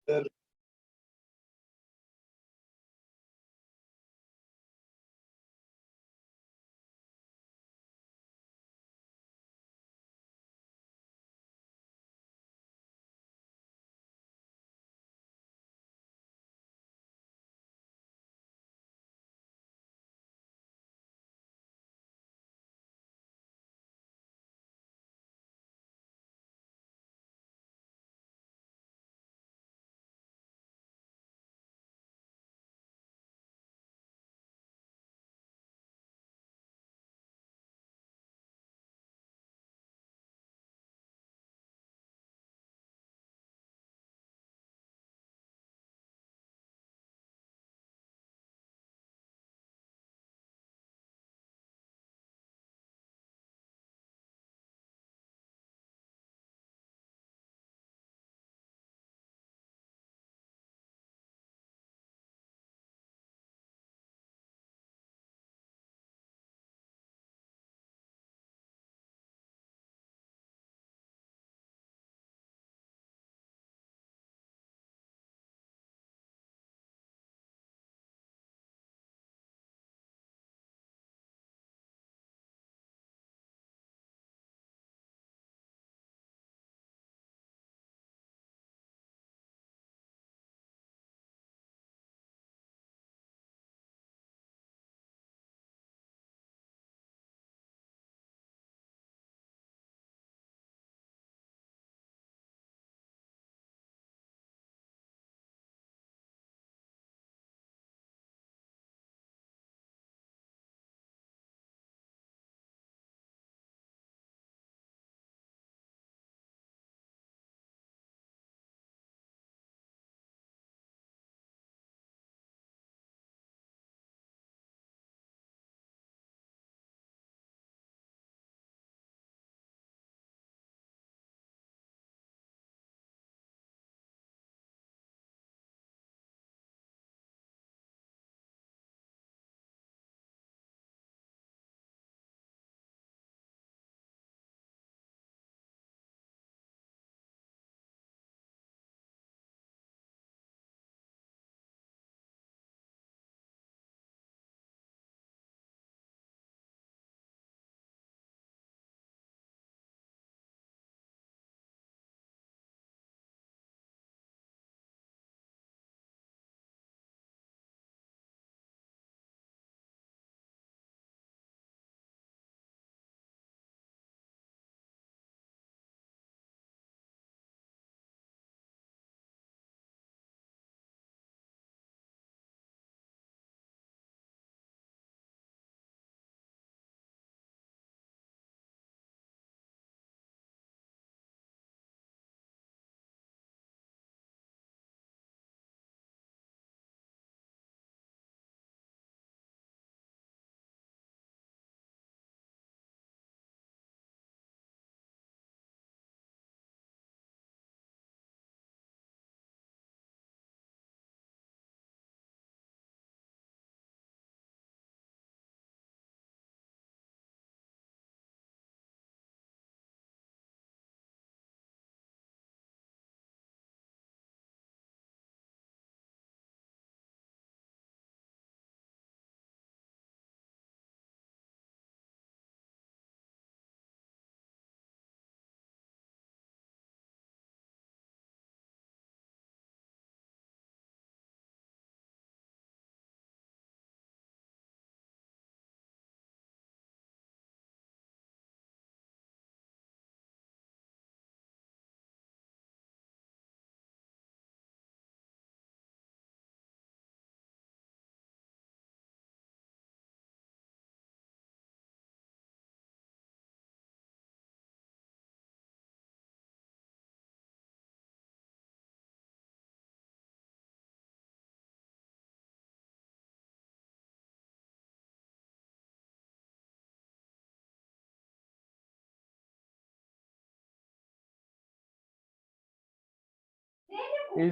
Is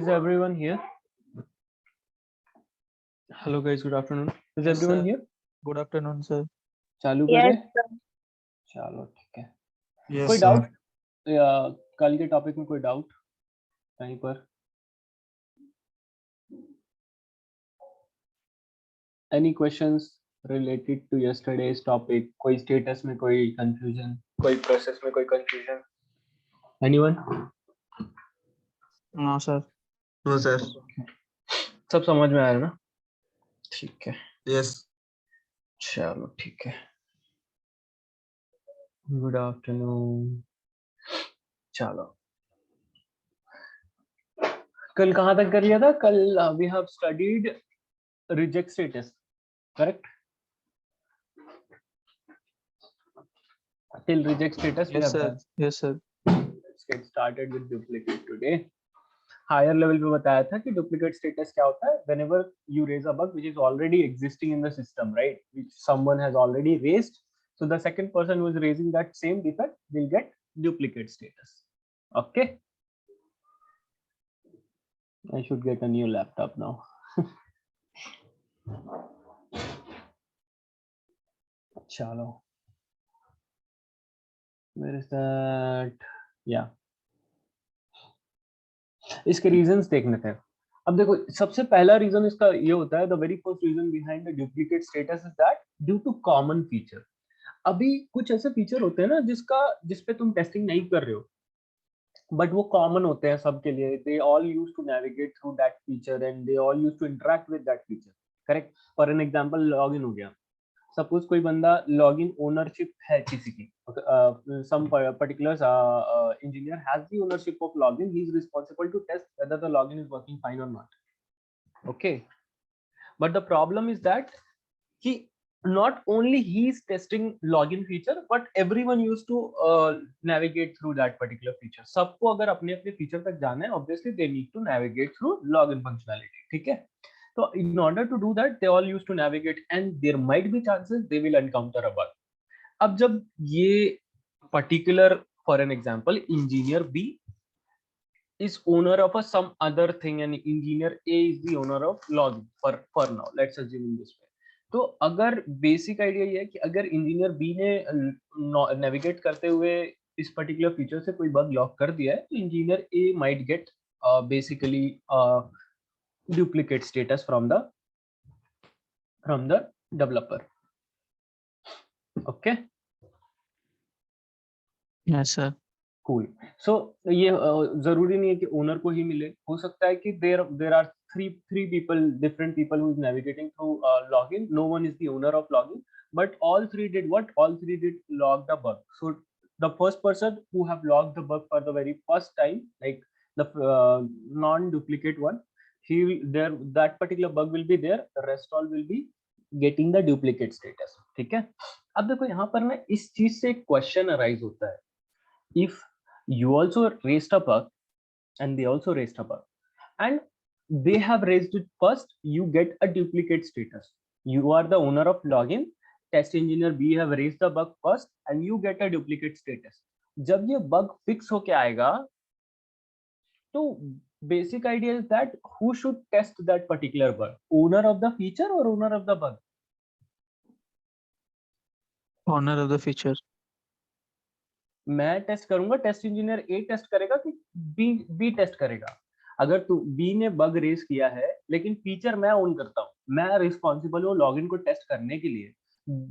everyone here? Hello guys, good afternoon. Is Yes, everyone sir. here? Good afternoon, sir. चालू Yes, करें? sir. चलो ठीक है। Yes, कोई sir. डाउट या कल के टॉपिक में कोई डाउट कहीं पर? Any questions related to yesterday's topic? कोई status में कोई confusion, कोई process में कोई confusion? Anyone? No, sir. No, sir. सब समझ में आया ना? ठीक है. Yes. चलो ठीक है. Good afternoon. चलो. कल कहाँ तक कर लिया था? कल we have studied reject status, correct? Till reject status we Yes, have sir. done. Yes, sir. Let's get started with duplicate today. Higher level पे बताया था कि duplicate status क्या होता है? Whenever you raise a bug which is already existing in the system, right? Which someone has already raised, so the second person who is raising that same defect will get duplicate status. Okay. I should get a new laptop now. Chalo. Where is that? Yeah. इसके reasons देखने थे. अब देखो सबसे पहला reason इसका ये होता है, the very first reason behind the duplicate status is that due to common feature. अभी कुछ ऐसे फीचर होते हैं ना जिसपे तुम टेस्टिंग नहीं कर रहे हो, बट वो कॉमन होते हैं सबके लिए. They all use to navigate through that feature and they all use to interact with that feature. Correct. For an example login हो गया. सपोज कोई बंदा लॉगिन ओनरशिप है किसी की, some particular engineer has the ownership of login. He is responsible to test whether the login is working fine or not. Okay, but the problem is that he not only he is testing login feature, but everyone used to navigate through that particular feature. सबको अगर अपने अपने feature तक जाना है, obviously they need to navigate through login functionality. ठीक है. So in order to do that, they all used to navigate, and there might be chances they will encounter a bug. अब जब ये particular, for an example, engineer B is owner of some other thing and engineer A is the owner of login for now. Let's assume in this way. तो अगर basic idea ये है कि अगर engineer B ने navigate करते हुए इस particular feature से कोई bug lock कर दिया है, तो engineer A might get basically duplicate status from the developer. Okay. Yes, sir. Cool. So ये जरूरी नहीं है कि ओनर को ही मिले. हो सकता है कि there are three people, different people who is navigating through login. No one is the owner of login, but all three did what? All three did log the bug. So the first person who have logged the bug for the very first time, like the non-duplicate one, he will there, that particular bug will be there. The rest all will be getting the duplicate status. ठीक है. अब देखो यहाँ पर ना इस चीज से एक क्वेश्चन अराइज होता है. If you also raised a bug and they also raised a bug and they have raised it first, you get a duplicate status. You are the owner of login, test engineer B have raised the bug first and you get a duplicate status. जब ये bug fix होके आएगा, तो basic idea is that who should test that particular bug? Owner of the feature or owner of the bug? Owner of the feature. मैं test करूंगा, test engineer A test करेगा कि B test करेगा? अगर तू बी ने bug raise किया है लेकिन फीचर मैं ओन करता हूँ, मैं रिस्पॉन्सिबल हूँ लॉगिन को टेस्ट करने के लिए,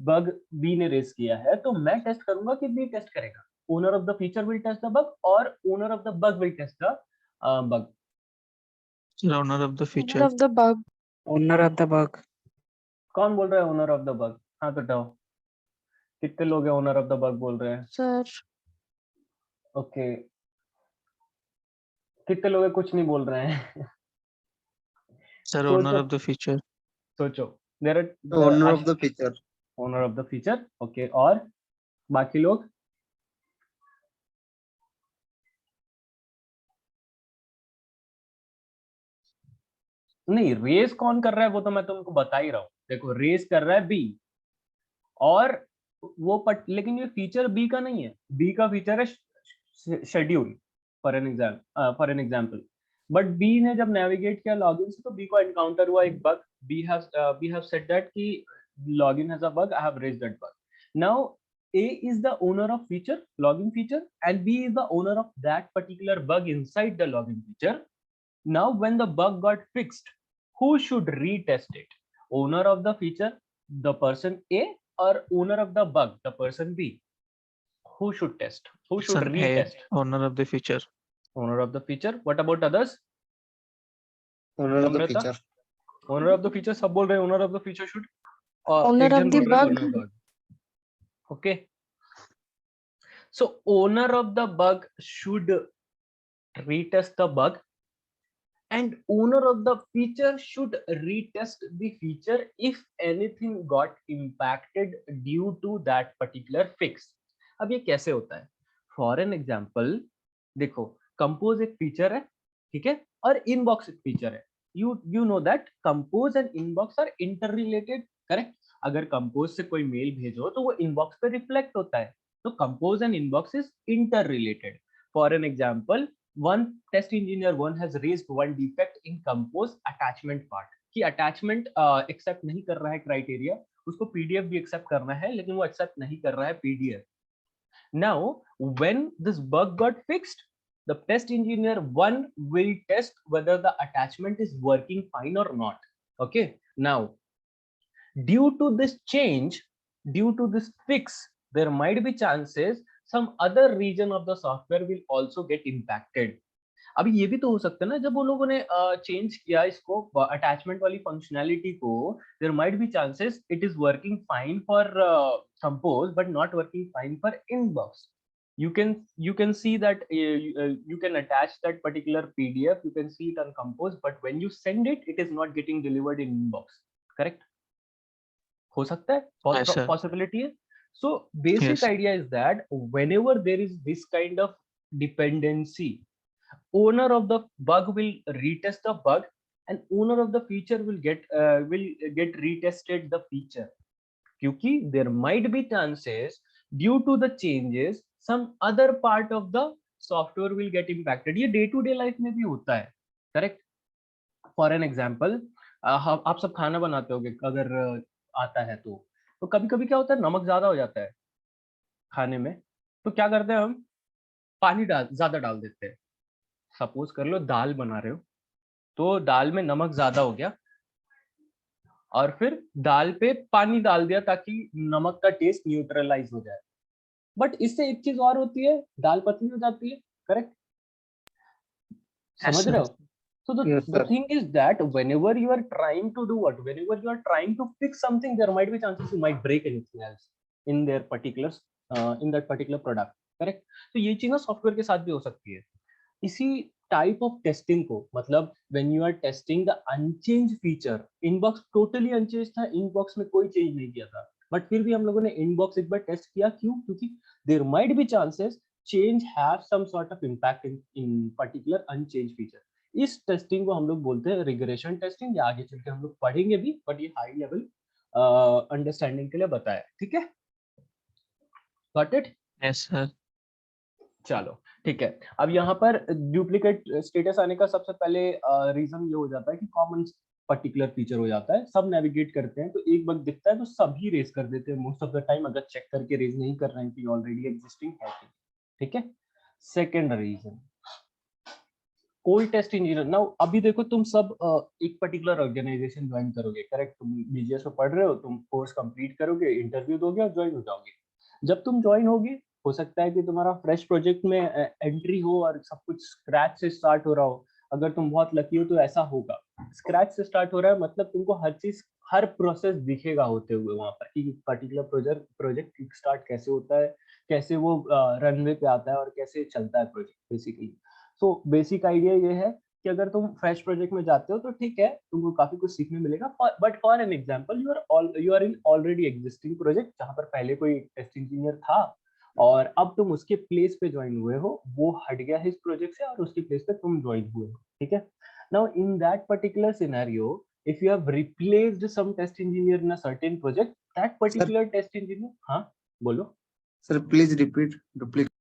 बग बी ने रेज किया है, तो मैं टेस्ट करूंगा कि बी टेस्ट करेगा? Owner of the feature will test the bug और owner of the bug will test the bug? Owner of the feature. Owner of the bug. Owner of the bug. कौन बोल रहा है owner of the bug? हाँ तो बताओ कितने लोग हैं ओनर ऑफ द बग बोल रहे हैं? Sir. ओके. कितने लोग कुछ नहीं बोल रहे हैं? Sir, owner of the feature. सोचो. There are The owner of the feature. Owner of the feature. Okay. और बाकी लोग? नहीं, रेस कौन कर रहा है वो तो मैं तुमको बता ही रहा हूँ. देखो रेस कर रहा है बी और वो लेकिन ये फीचर बी का नहीं है. बी का फीचर है schedule for an example. But B ने जब नेविगेट किया लॉगिन से तो बी को एनकाउंटर हुआ एक bug. B have said that कि login has a bug, I have raised that bug. Now A is the owner of feature, login feature, and B is the owner of that particular bug inside the login feature. Now when the bug got fixed, who should retest it? Owner of the feature, the person A, or owner of the bug, the person B? Who should test? Who should Person A, retest? owner of the feature. Owner of the feature. What about others? Owner of the Namrata? feature. Owner of the feature सब बोल रहे हैं owner of the feature should. Owner एक of जन the बोल रहा है bug. owner of the bug. Okay. So owner of the bug should retest the bug, and owner of the feature should retest the feature if anything got impacted due to that particular fix. अब ये कैसे होता है? For an example देखो, compose एक feature है, ठीक है, और इनबॉक्स एक फीचर है. You know that compose and inbox are interrelated, correct? अगर कंपोज से कोई मेल भेजो तो वो इनबॉक्स पे रिफ्लेक्ट होता है, तो compose and inbox is inter related. For an example, one test engineer one has raised one defect in compose attachment part कि attachment accept नहीं कर रहा है criteria, उसको pdf भी accept करना है लेकिन वो accept नहीं कर रहा है pdf. Now when this bug got fixed, the test engineer one will test whether the attachment is working fine or not. Okay, now due to this change, due to this fix, there might be chances some other region of the software will also get impacted. अभी ये भी तो हो सकता है ना, जब उन लोगों ने चेंज किया इसको अटैचमेंट वाली फंक्शनैलिटी को, there might be chances it is working fine for compose but not working fine for inbox. You can see that you can attach that particular pdf, you can see it on compose, but when you send it, it is not getting delivered in inbox. Correct? हो सकता है, Yes, sir. possibility है. So basic Yes. idea is that whenever there is this kind of dependency, owner of the bug will retest the bug and owner of the feature will get retested the feature, क्योंकि there might be chances due to the changes some other part of the software will get impacted. ये day to day life में भी होता है, correct? For an example, आप सब खाना बनाते होगे अगर आता है तो कभी कभी क्या होता है, नमक ज्यादा हो जाता है खाने में, तो क्या करते हैं हम, पानी ज्यादा डाल देते हैं. सपोज कर लो दाल बना रहे हो, तो दाल में नमक ज्यादा हो गया और फिर दाल पे पानी डाल दिया ताकि नमक का टेस्ट न्यूट्रलाइज हो जाए. बट इससे एक चीज और होती है, दाल पतली हो जाती है, करेक्ट? Yes, समझ sir. रहे हो? So Yes, the sir. thing is that whenever you are trying to do what, whenever you are trying to fix something, there might be chances you might break anything else in their particular in that particular product, correct? तो ये चीज ना software के साथ भी हो सकती है. इसी टाइप ऑफ टेस्टिंग को, मतलब when you are testing the unchange feature, inbox totally unchange था, इनबॉक्स में कोई चेंज नहीं किया था, बट फिर भी हम लोगों ने इनबॉक्स एक बार टेस्ट किया. क्यों? क्योंकि there might be chances change have some sort of impact in particular unchange feature. इस टेस्टिंग को हम लोग बोलते हैं रिग्रेशन टेस्टिंग, या आगे चल के हम लोग पढ़ेंगे भी, बट ये हाई लेवल अंडरस्टैंडिंग के लिए बताया. ठीक है, गॉट इट? Yes, sir. चलो ठीक है. अब यहाँ पर डुप्लीकेट स्टेटस आने का सबसे पहले रीजन ये हो जाता है कि कॉमन पर्टिकुलर फीचर हो जाता है, सब नेविगेट करते हैं तो एक बग दिखता है तो सभी रेज कर देते हैं मोस्ट ऑफ द टाइम, अगर चेक करके रेज नहीं कर रहे हैं कि ऑलरेडी एग्जिस्टिंग है. ठीक है. सेकेंड रीजन, कोई टेस्ट इंजीनियर. नाउ अभी देखो तुम सब एक पर्टिकुलर ऑर्गेनाइजेशन ज्वाइन करोगे, करेक्ट? तुम बीजीएस में पढ़ रहे हो, तुम कोर्स कंप्लीट करोगे, इंटरव्यू दोगे और ज्वाइन हो जाओगे. जब तुम ज्वाइन होगे, हो सकता है कि तुम्हारा फ्रेश प्रोजेक्ट में एंट्री हो और सब कुछ स्क्रैच से स्टार्ट हो रहा हो. अगर तुम बहुत लकी हो तो ऐसा होगा. स्क्रैच से स्टार्ट हो रहा है मतलब तुमको हर चीज, हर प्रोसेस दिखेगा होते हुए वहां पर कि पर्टिकुलर प्रोजेक्ट स्टार्ट कैसे होता है, कैसे वो रनवे पे आता है और कैसे चलता है project basically. So basic idea ये है कि अगर तुम फ्रेश प्रोजेक्ट में जाते हो तो ठीक है, तुमको काफी कुछ सीखने मिलेगा. But for an example, you are in already existing project जहां पर पहले कोई टेस्ट इंजीनियर था और अब तुम उसके प्लेस पे ज्वाइन हुए हो, वो हट गया है इस प्रोजेक्ट से और उसके प्लेस पे तुम ज्वाइन हुए हो. ठीक है. Now in that particular scenario, if you have replaced some test engineer in a certain project, that particular test engineer, हाँ बोलो. Sir, please repeat. Duplicate.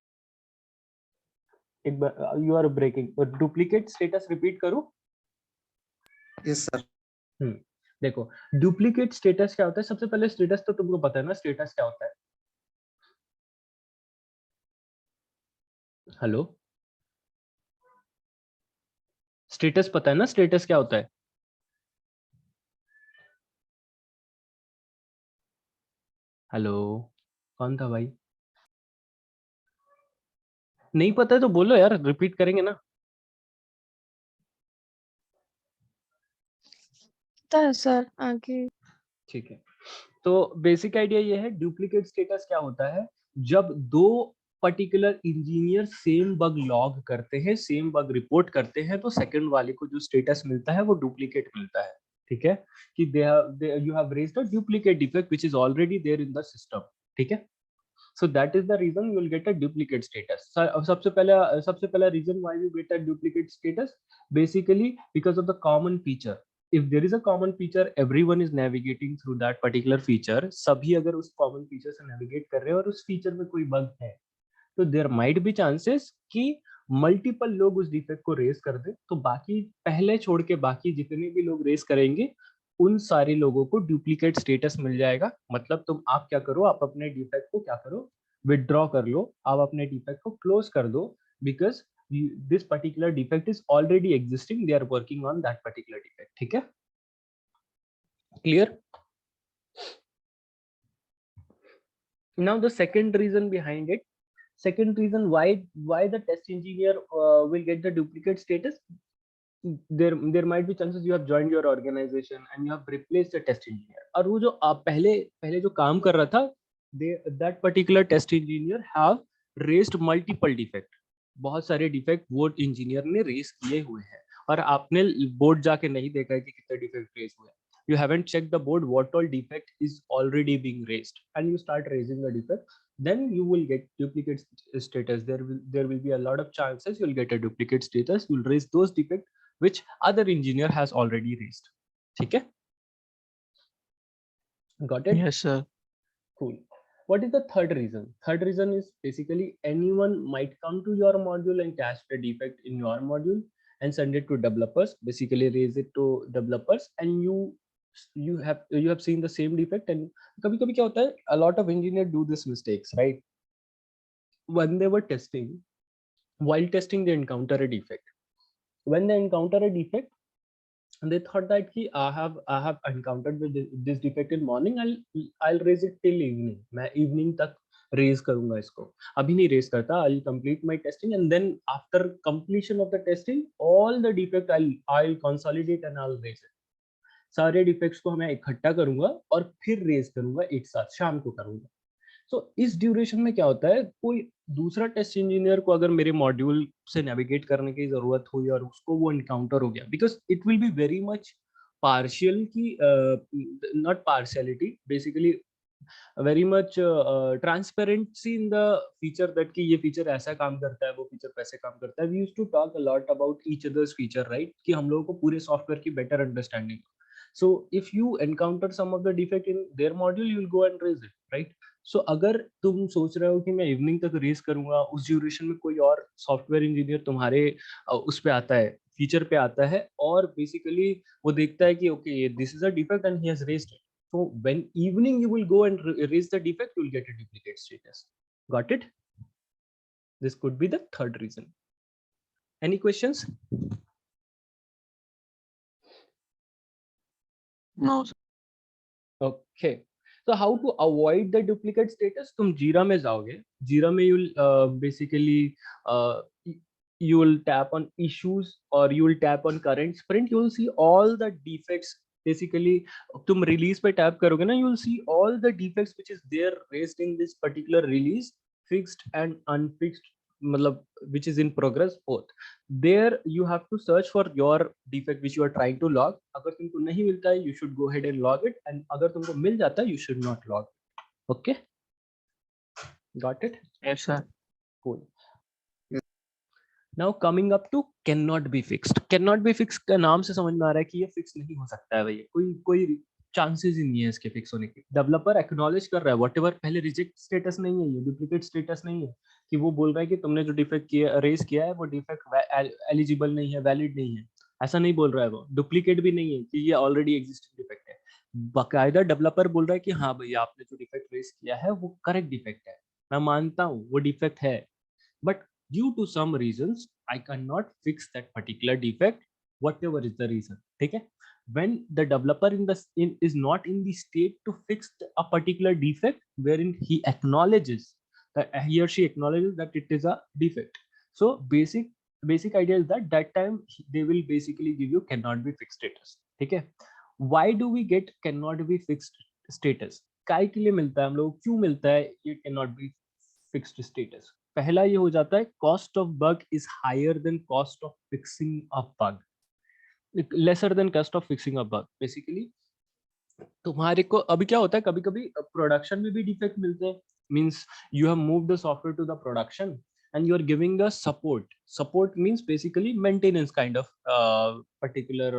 एक बार, you are breaking. Duplicate status repeat करूं? Yes, sir. देखो, duplicate status क्या होता है? सबसे पहले स्टेटस तो तुमको पता है ना, स्टेटस क्या होता है? हेलो, स्टेटस पता है ना, स्टेटस क्या होता है? हेलो, कौन था भाई? नहीं पता है तो बोलो यार, रिपीट करेंगे ना। पता है सर, आगे। ठीक है, तो बेसिक आइडिया ये है, डुप्लीकेट स्टेटस क्या होता है, जब दो particular engineer same bug log करते हैं, सेम बग रिपोर्ट करते हैं, तो सेकंड वाले को जो स्टेटस मिलता है वो डुप्लीकेट मिलता है। ठीक है, कि you have raised a duplicate defect which is already there in the system. ठीक है, so that is the reason you will get a duplicate status. सबसे पहला reason why you get a duplicate status, basically because of the common feature. If there is a common feature, everyone is navigating through that particular feature, सभी अगर उस common feature से navigate कर रहे हैं और उस feature में कोई bug है, तो देयर माइट बी चांसेस कि मल्टीपल लोग उस डिफेक्ट को रेस कर दे, तो बाकी पहले छोड़ के बाकी जितने भी लोग रेस करेंगे उन सारे लोगों को डुप्लीकेट स्टेटस मिल जाएगा। मतलब तुम आप क्या करो, आप अपने डिफेक्ट को क्या करो, विदड्रॉ कर लो, आप अपने डिफेक्ट को क्लोज कर दो, because this particular defect is already existing, they are working on that particular defect. ठीक है, clear? Now the second reason behind it, second reason why the test engineer will get the duplicate status, there might be chances you have joined your organization and you have replaced a test engineer, और वो जो आप पहले पहले जो काम कर रहा था, that particular test engineer have raised multiple defect, बहुत सारे डिफेक्ट वो इंजीनियर ने रेस किए हुए हैं, और आपने बोर्ड जाके नहीं देखा है कि कितने डिफेक्ट रेस हुए हैं, you haven't checked the board what all defect is already being raised, and you start raising the defect, then you will get duplicate status. There will be a lot of chances you'll get a duplicate status, you'll raise those defects which other engineer has already raised. ठीक है, got it? Yes, sir. Cool. What is the third reason? Third reason is basically anyone might come to your module and catch the defect in your module and send it to developers, basically raise it to developers, and you have seen the same defect, and कभी कभी क्या होता है, a lot of engineers do this mistakes, right? When they were testing, while testing they encounter a defect. When they encounter a defect, they thought that ki I have encountered this defect in morning, I'll raise it till evening, मैं evening तक raise करूंगा इसको, अभी नहीं raise करता, I'll complete my testing, and then after completion of the testing all the defect I'll consolidate and I'll raise it, सारे defects को मैं इकट्ठा करूंगा और फिर रेज करूंगा एक साथ, शाम को करूंगा। सो इस ड्यूरेशन में क्या होता है, कोई दूसरा टेस्ट इंजीनियर को अगर मेरे मॉड्यूल से नेविगेट करने की जरूरत हुई और उसको वो एनकाउंटर हो गया, because it will be very much partial की, not partiality, basically very much transparency in the feature, that कि ये फीचर ऐसा काम करता है, वो फीचर वैसे काम करता है। We used to talk a lot about each others feature, right, कि हम लोगों को पूरे सॉफ्टवेयर की better understanding. So if you encounter some of the defect in their module, you will go and raise it, right? So अगर तुम सोच रहे हो कि मैं इवनिंग तक रेस करूंगा, उस ड्यूरेशन में कोई और सॉफ्टवेयर इंजीनियर तुम्हारे उस पे आता है, फीचर पे आता है, और बेसिकली वो देखता है कि okay this is a defect and he has raised it, so when evening you will go and raise the defect, you will get a duplicate status. Got it? This could be the third reason. Any questions? No, sir. Okay, so how to avoid the duplicate status? तुम जीरा में जाओगे, जीरा में you'll basically uh, you will tap on issues or you will tap on current sprint, you will see all the defects. Basically तुम release पे tap करोगे ना, you will see all the defects which is there raised in this particular release, fixed and unfixed, मतलब which is in progress both. There you have to search for your defect which you are trying to log. अगर तुमको नहीं मिलता है, you should go ahead and log it, and अगर तुमको मिल जाता है, you should not log. Okay, got it? Yes, sir. Cool. Now coming up to cannot be fixed. Cannot be fixed का नाम से समझ में आ रहा है कि ये फिक्स नहीं हो सकता है भैया, कोई चांसेस ही नहीं है इसके फिक्स होने की। डेवलपर एक्नॉलेज कर रहा है, व्हाटएवर, पहले रिजेक्ट स्टेटस नहीं है, ये डुप्लीकेट स्टेटस नहीं है कि वो बोल रहा है कि तुमने जो डिफेक्ट किया रेज किया है वो डिफेक्ट एलिजिबल नहीं है, वैलिड नहीं है, ऐसा नहीं बोल रहा है वो। डुप्लीकेट भी नहीं है कि ये ऑलरेडी एग्जिस्टिंग डिफेक्ट है, बाकायदा डेवलपर बोल रहा है कि हाँ भैया आपने जो डिफेक्ट रेज किया है वो करेक्ट डिफेक्ट है, मैं मानता हूँ वो डिफेक्ट है, but due to some reasons I cannot fix that particular defect, whatever is the reason. ठीक है? When the developer is not in the state to fix a particular defect wherein he acknowledges that he or she acknowledges that it is a defect. So basic idea is that time they will basically give you cannot be fixed status. ठीक है? Why do we get cannot be fixed status? काय के लिए मिलता है हम लोग, क्यों मिलता है ये cannot be fixed status? पहला ये हो जाता है cost of bug is higher than cost of fixing a bug. Lesser than cost of fixing a bug. Basically तुम्हारे को अभी क्या होता है, कभी कभी प्रोडक्शन में भी डिफेक्ट मिलते हैं. Means you have move the software to the production and you are giving a support means basically maintenance kind of particular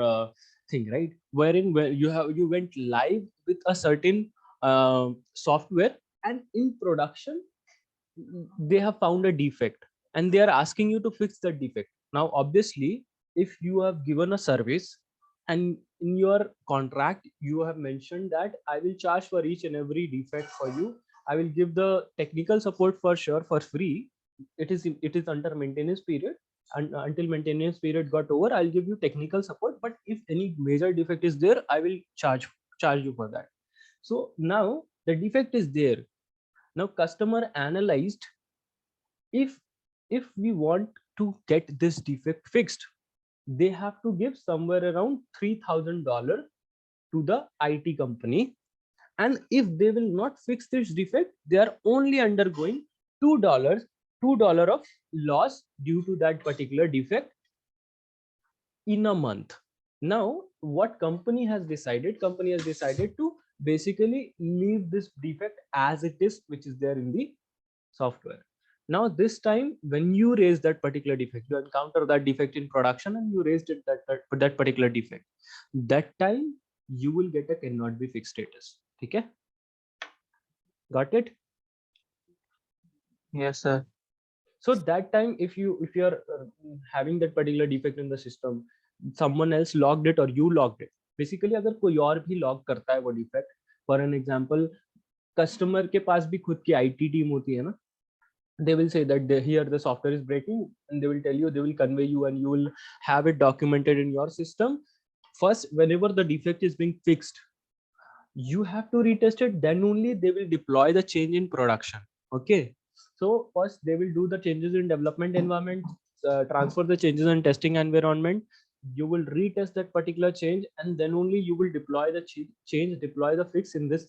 thing, right? Wherein where you went live with a certain software, and in production they have found a defect and they are asking you to fix the defect. Now obviously if you have given a service and in your contract you have mentioned that I will charge for each and every defect for you, I will give the technical support for sure for free. It is under maintenance period, and until maintenance period got over I'll give you technical support, but if any major defect is there I will charge you for that. So now the defect is there. Now customer analyzed, if we want to get this defect fixed, they have to give somewhere around $3,000 to the IT company, and if they will not fix this defect they are only undergoing $2 of loss due to that particular defect in a month. Now what company has decided to basically leave this defect as it is, which is there in the software. Now this time when you raise that particular defect, you encounter that defect in production and you raised it that particular defect, that time you will get a cannot be fixed status. Okay, got it? Yes, sir. So that time if you are having that particular defect in the system, someone else logged it or you logged it, basically अगर कोई और भी log करता है वो defect, for an example customer के पास भी खुद की IT team होती है ना, they will say that here the software is breaking and they will tell you, they will convey you and you will have it documented in your system. First whenever the defect is being fixed you have to retest it, then only they will deploy the change in production. Okay, so first they will do the changes in development environment, transfer the changes in testing environment, you will retest that particular change, and then only you will deploy the change, deploy the fix in this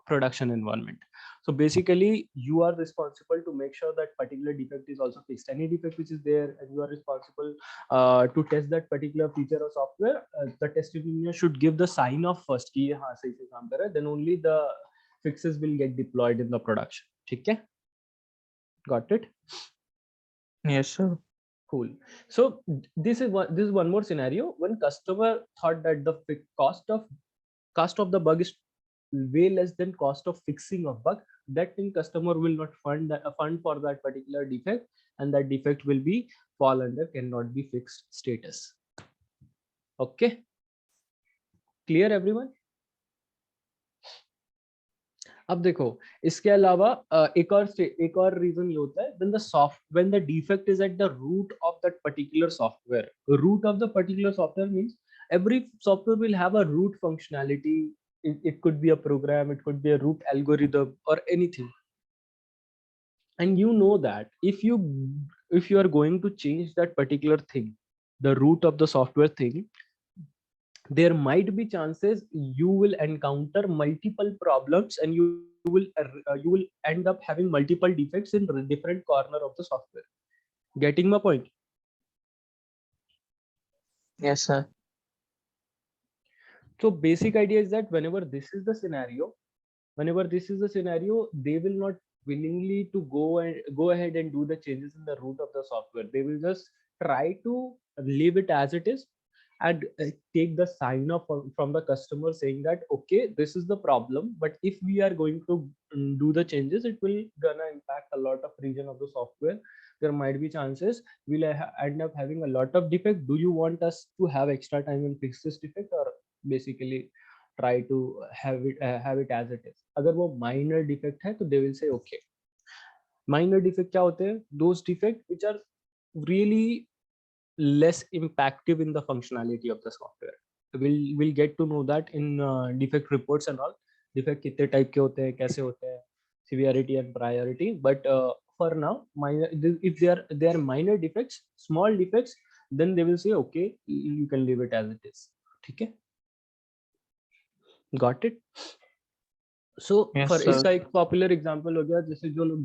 production environment. So basically you are responsible to make sure that particular defect is also fixed. Any defect which is there and you are responsible to test that particular feature or software, the test engineer should give the sign off first कि हाँ सही से काम कर रहा है, then only the fixes will get deployed in the production. ठीक है? Got it? Yes, sir. Cool. So this is one more scenario when customer thought that the cost of the bug is way less than cost of fixing a bug. That means customer will not fund for that particular defect, and that defect will be fall under cannot be fixed status. Okay, clear everyone? अब देखो इसके अलावा एक और reason ये होता है when the defect is at the root of that particular software. Root of the particular software means every software will have a root functionality. It could be a program, it could be a root algorithm or anything, and you know that if you are going to change that particular thing, the root of the software thing, there might be chances you will encounter multiple problems and you will end up having multiple defects in different corner of the software. Getting my point? Yes, sir. So basic idea is that whenever this is the scenario, they will not willingly to go ahead and do the changes in the root of the software. They will just try to leave it as it is and take the sign off from the customer saying that okay, this is the problem, but if we are going to do the changes, it will gonna impact a lot of region of the software. There might be chances we'll end up having a lot of defect. Do you want us to have extra time and fix this defect, or basically try to have it as it is? अगर वो minor defect है तो they will say okay. Minor defect क्या होते हैं? Those defect which are really less impactive in the functionality of the software. We'll get to know that in defect reports and all. Defect कितने type के होते हैं, कैसे होते हैं, severity and priority. But for now, if they are minor defects, small defects, then they will say okay, you can leave it as it is. ठीक है? Got it? So Yes, for sir. इसका एक popular example हो गया, जैसे जो लोग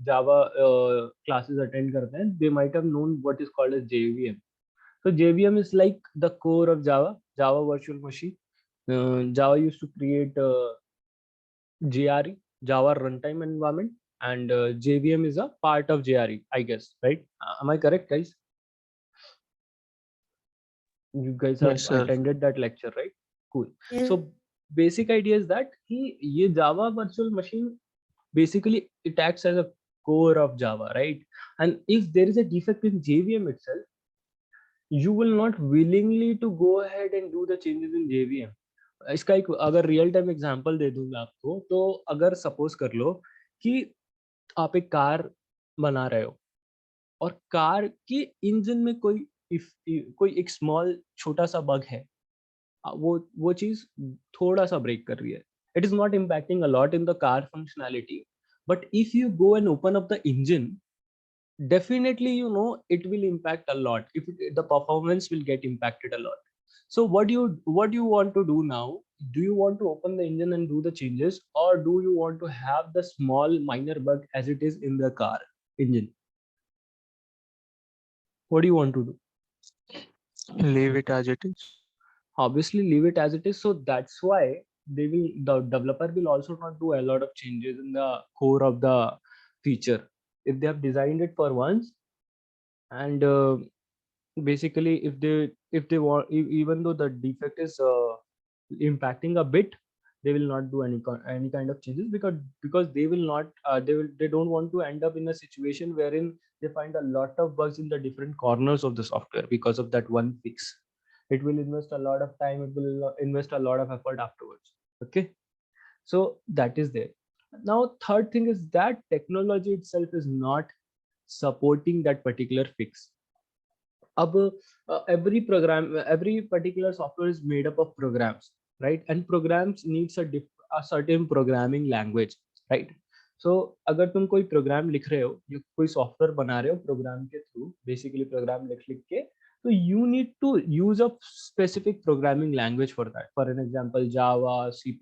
जावा classes attend करते हैं, they might have known what is called as JVM. So JVM is like the core of Java virtual machine. Java used to create JRE, Java runtime environment, and JVM is a part of JRE, I guess, right? Am I correct, guys? You guys have Yes, sir. attended that lecture, right? Cool. Yes. So basic idea is that ये Java virtual machine basically it acts as a core of Java, right? And if there is a defect in JVM itself, you will not willingly to go ahead and do the changes in JVM. इसका एक अगर real time example दे दूं मैं आपको, तो अगर suppose कर लो कि आप एक कार बना रहे हो और कार की इंजन में कोई एक स्मॉल छोटा सा बग है, वो चीज थोड़ा सा ब्रेक कर रही है. It is not impacting a lot in the car functionality, but if you go and open up the engine, definitely it will impact a lot. The performance will get impacted a lot. So what do you want to do now? Do you want to open the engine and do the changes, or do you want to have the small minor bug as it is in the car engine? What do you want to do? Leave it as it is. Obviously leave it as it is. So that's why the developer will also not do a lot of changes in the core of the feature. If they have designed it for once, and basically if they want, even though the defect is impacting a bit, they will not do any kind of changes, because they will not they don't want to end up in a situation wherein they find a lot of bugs in the different corners of the software because of that one fix. It will invest a lot of time, it will invest a lot of effort afterwards. Okay, so that is there. Now third thing is that technology itself is not supporting that particular fix. Every particular software is made up of programs, right? And programs needs a certain programming language, right? So अगर तुम कोई programme लिख रहे हो, कोई software बना रहे हो प्रोग्राम के थ्रू, बेसिकली प्रोग्राम लिख के, तो you need to use a specific programming language for that. For an example, Java, C++,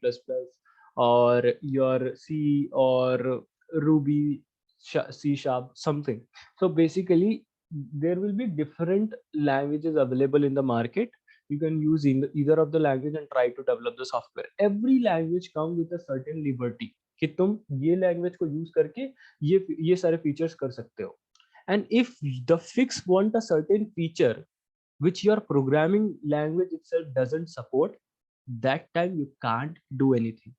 or your C, or Ruby, C Sharp, something. So basically there will be different languages available in the market. You can use either of the language and try to develop the software. Every language comes with a certain liberty कि तुम ये language को use करके ये सारे features कर सकते हो. And if the fix want a certain feature which your programming language itself doesn't support, that time you can't do anything.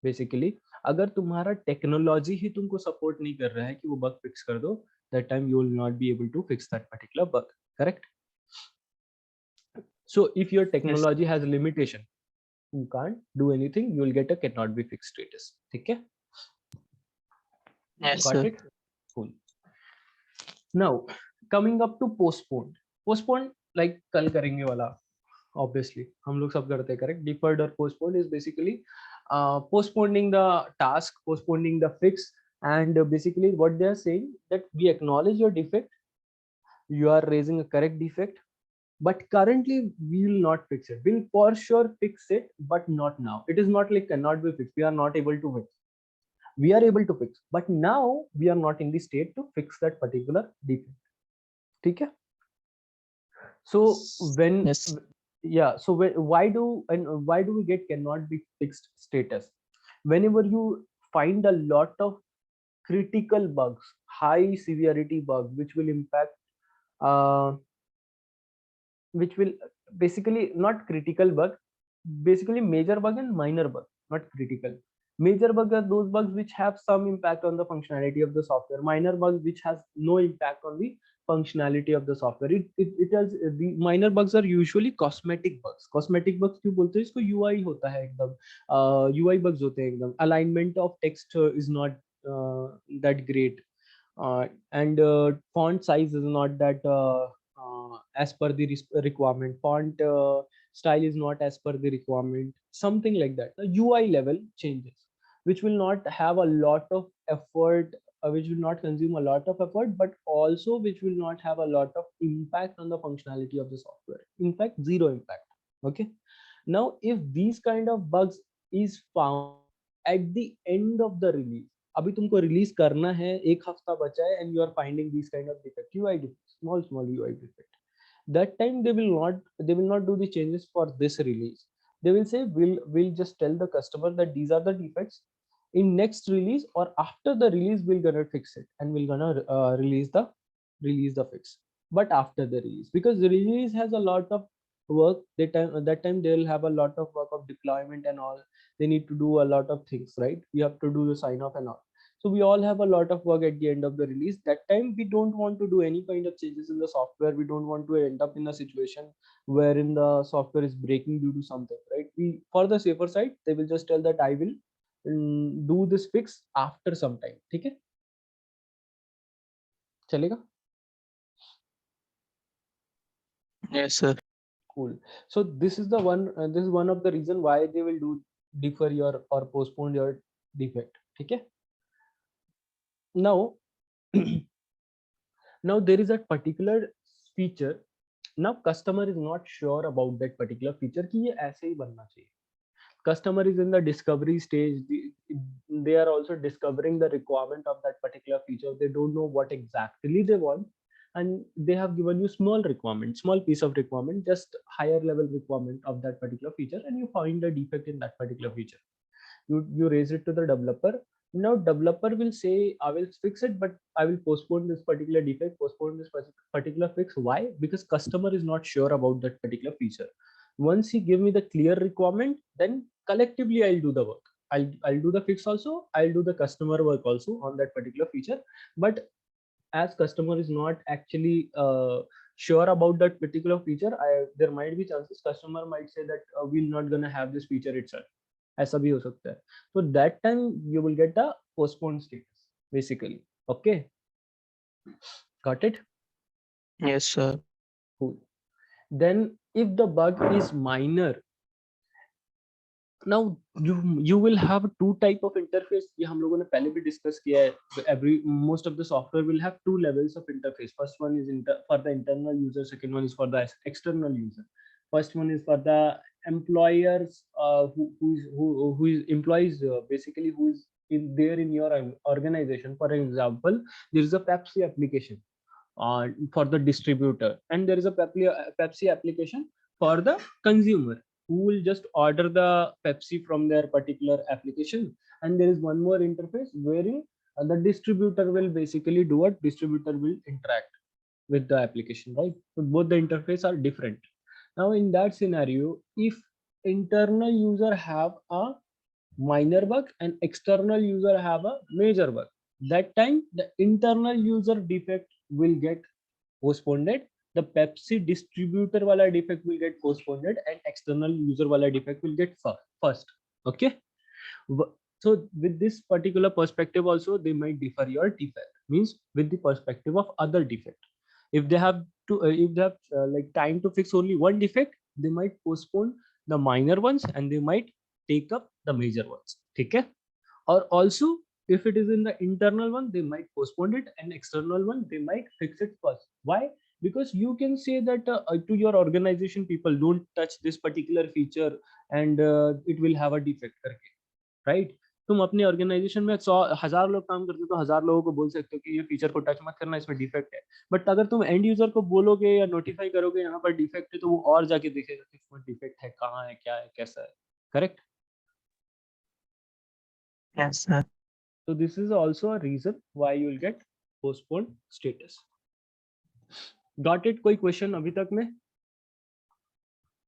Basically अगर तुम्हारा टेक्नोलॉजी ही तुमको सपोर्ट नहीं कर रहा है कि वो बग फिक्स कर दो, that time you will not be able to fix that particular bug. Correct? So if your technology has a limitation, you can't do anything, you will get a cannot be fixed status. Okay? Yes, Got sir. it? Cool. Now coming up to postpone like कल करेंगे वाला, obviously हम लोग सब करते हैं, correct? Deferred or postponed is basically postponing the task, postponing the fix. And basically what they are saying, that we acknowledge your defect, you are raising a correct defect, but currently we will not fix it. We'll for sure fix it, but not now. It is not like cannot be fixed, we are not able to fix. We are able to fix, but now we are not in the state to fix that particular defect. Okay? So when Yes. yeah, so why do we get cannot be fixed status? Whenever you find a lot of critical bugs, high severity bugs, which will impact which will basically not critical bug, basically major bug and minor bug, not critical. Major bugs are those bugs which have some impact on the functionality of the software. Minor bugs which has no impact on the functionality of the software. It has the minor bugs are usually cosmetic bugs. Cosmetic bugs क्यों बोलते हैं इसको? UI होता है एकदम, UI bugs होते हैं एकदम. Alignment of text is not that great, and font size is not that as per the requirement, font style is not as per the requirement, something like that. The UI level changes, which will not have a lot of effort, which will not consume a lot of effort, but also which will not have a lot of impact on the functionality of the software. In fact, zero impact. Okay. Now, if these kind of bugs is found at the end of the release, अभी तुमको release करना है, एक हफ्ता बचा है, and you are finding these kind of defect, UI defect, small UI defect. That time they will not do the changes for this release. They will say we'll just tell the customer that these are the defects. In next release or after the release, we're gonna fix it and we're gonna release the fix. But after the release, because the release has a lot of work, that time they'll have a lot of work of deployment and all. They need to do a lot of things, right? We have to do the sign off and all. So we all have a lot of work at the end of the release. That time we don't want to do any kind of changes in the software. We don't want to end up in a situation wherein the software is breaking due to something, right? We, for the safer side, they will just tell that I will do this fix after some time. ठीक है? चलेगा? Yes, sir. Cool. So this is the one. This is one of the reason why they will do defer your or postpone your defect. ठीक है? Now, now there is a particular feature. Now customer is not sure about that particular feature कि ये ऐसे ही बनना चाहिए. Customer is in the discovery stage. They are also discovering the requirement of that particular feature. They don't know what exactly they want, and they have given you small requirement, small piece of requirement, just higher level requirement of that particular feature, and you find a defect in that particular feature. You raise it to the developer. Now developer will say I will fix it, but I will postpone this particular defect, postpone this particular fix. Why? Because customer is not sure about that particular feature. Once he give me the clear requirement, then collectively I'll do the work. I'll do the fix also, I'll do the customer work also on that particular feature. But as customer is not actually sure about that particular feature, there might be chances customer might say that we're not gonna have this feature itself. ऐसा भी हो सकता है. So that time you will get the postponed status basically. Okay, got it? Yes, sir. Cool. Then if the bug is minor, now you will have two type of interface. ये हम लोगों ने पहले भी discuss किया है. So most of the software will have two levels of interface. First one is for the internal user, second one is for the external user. First one is for the employers who is employees, basically who is there in your organization. For example, there is a Pepsi application for the distributor, and there is a Pepsi application for the consumer who will just order the Pepsi from their particular application. And there is one more interface wherein the distributor will basically do what? Distributor will interact with the application, right? So both the interface are different. Now in that scenario, if internal user have a minor bug and external user have a major bug, that time the internal user defect will get postponed, the Pepsi distributor wala defect will get postponed, and external user wala defect will get first. Okay. So with this particular perspective also, they might differ your defect, means with the perspective of other defect. If they have to like time to fix only one defect, they might postpone the minor ones and they might take up the major ones. Okay. Or also if it is in the internal one, they might postpone it, and external one they might fix it first. Why? Because you can say that to your organization people, don't touch this particular feature and it will have a defect करके, right? तुम अपने organisation में 100,000 लोग काम करते हो तो 1000 लोगों को बोल सकते हो कि ये फीचर को टच मत करना, इसमें डिफेक्ट है. बट अगर तुम एंड यूजर को बोलोगे या नोटिफाई करोगे यहाँ पर डिफेक्ट है, तो वो और जाके देखेगा कि इसमें डिफेक्ट है, कहाँ है, क्या है, कैसा है. Correct? Yes, sir. So this is also a reason why you will get postponed status. Got it? कोई क्वेश्चन अभी तक में?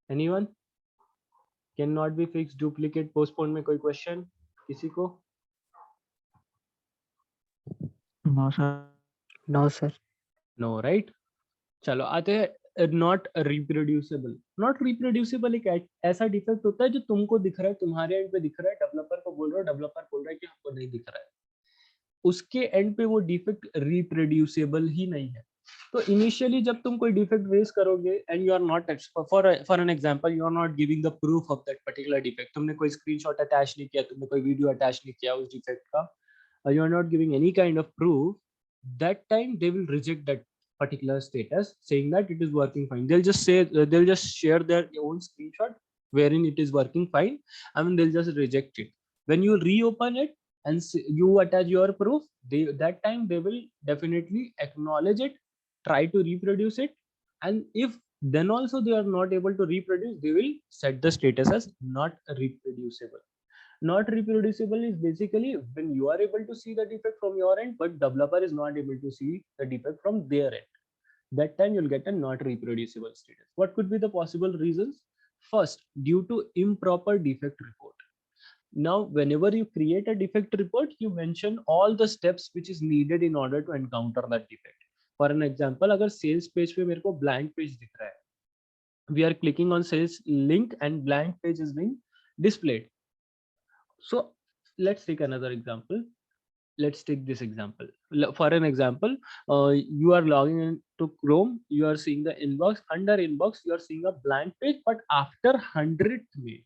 Anyone? Cannot be fixed duplicate postpone में कोई क्वेश्चन किसी को? No, sir. No, sir. No, right? चलो आते हैं नॉट रिप्रोड्यूसिबल. नॉट रिप्रोड्यूसिबल एक ऐसा डिफेक्ट होता है जो तुमको दिख रहा है, तुम्हारे एंड पे दिख रहा है, डेवलपर को बोल रहा है, डेवलपर बोल रहा है कि हमको नहीं दिख रहा है. उसके एंड पे वो डिफेक्ट रिप्रोड्यूसिबल ही नहीं है. तो इनिशियली जब तुम कोई डिफेक्ट रेज करोगे and you are not for an example you are not giving the proof of that particular defect, तुमने कोई स्क्रीनशॉट अटैच नहीं किया, तुमने कोई वीडियो अटैच नहीं किया उस डिफेक्ट का, you are not giving any kind of proof, that time they will reject that particular status saying that it is working fine. They'll just say they'll just share their own screenshot wherein it is working fine, and they'll just reject it. When you reopen it and you attach your proof, that time they will definitely acknowledge it, try to reproduce it, and if then also they are not able to reproduce, they will set the status as not reproducible. Not reproducible is basically when you are able to see the defect from your end, but developer is not able to see the defect from their end. That time you'll get a not reproducible status. What could be the possible reasons? First, due to improper defect report. Now, whenever you create a defect report, you mention all the steps which is needed in order to encounter that defect. For an example, अगर sales page पे मेरे को blank page दिख रहा है, we are clicking on sales link and blank page is being displayed. So let's take another example. Let's take this example. For an example, you are logging into Chrome, you are seeing the inbox. Under inbox, you are seeing a blank page, but after 100th mail,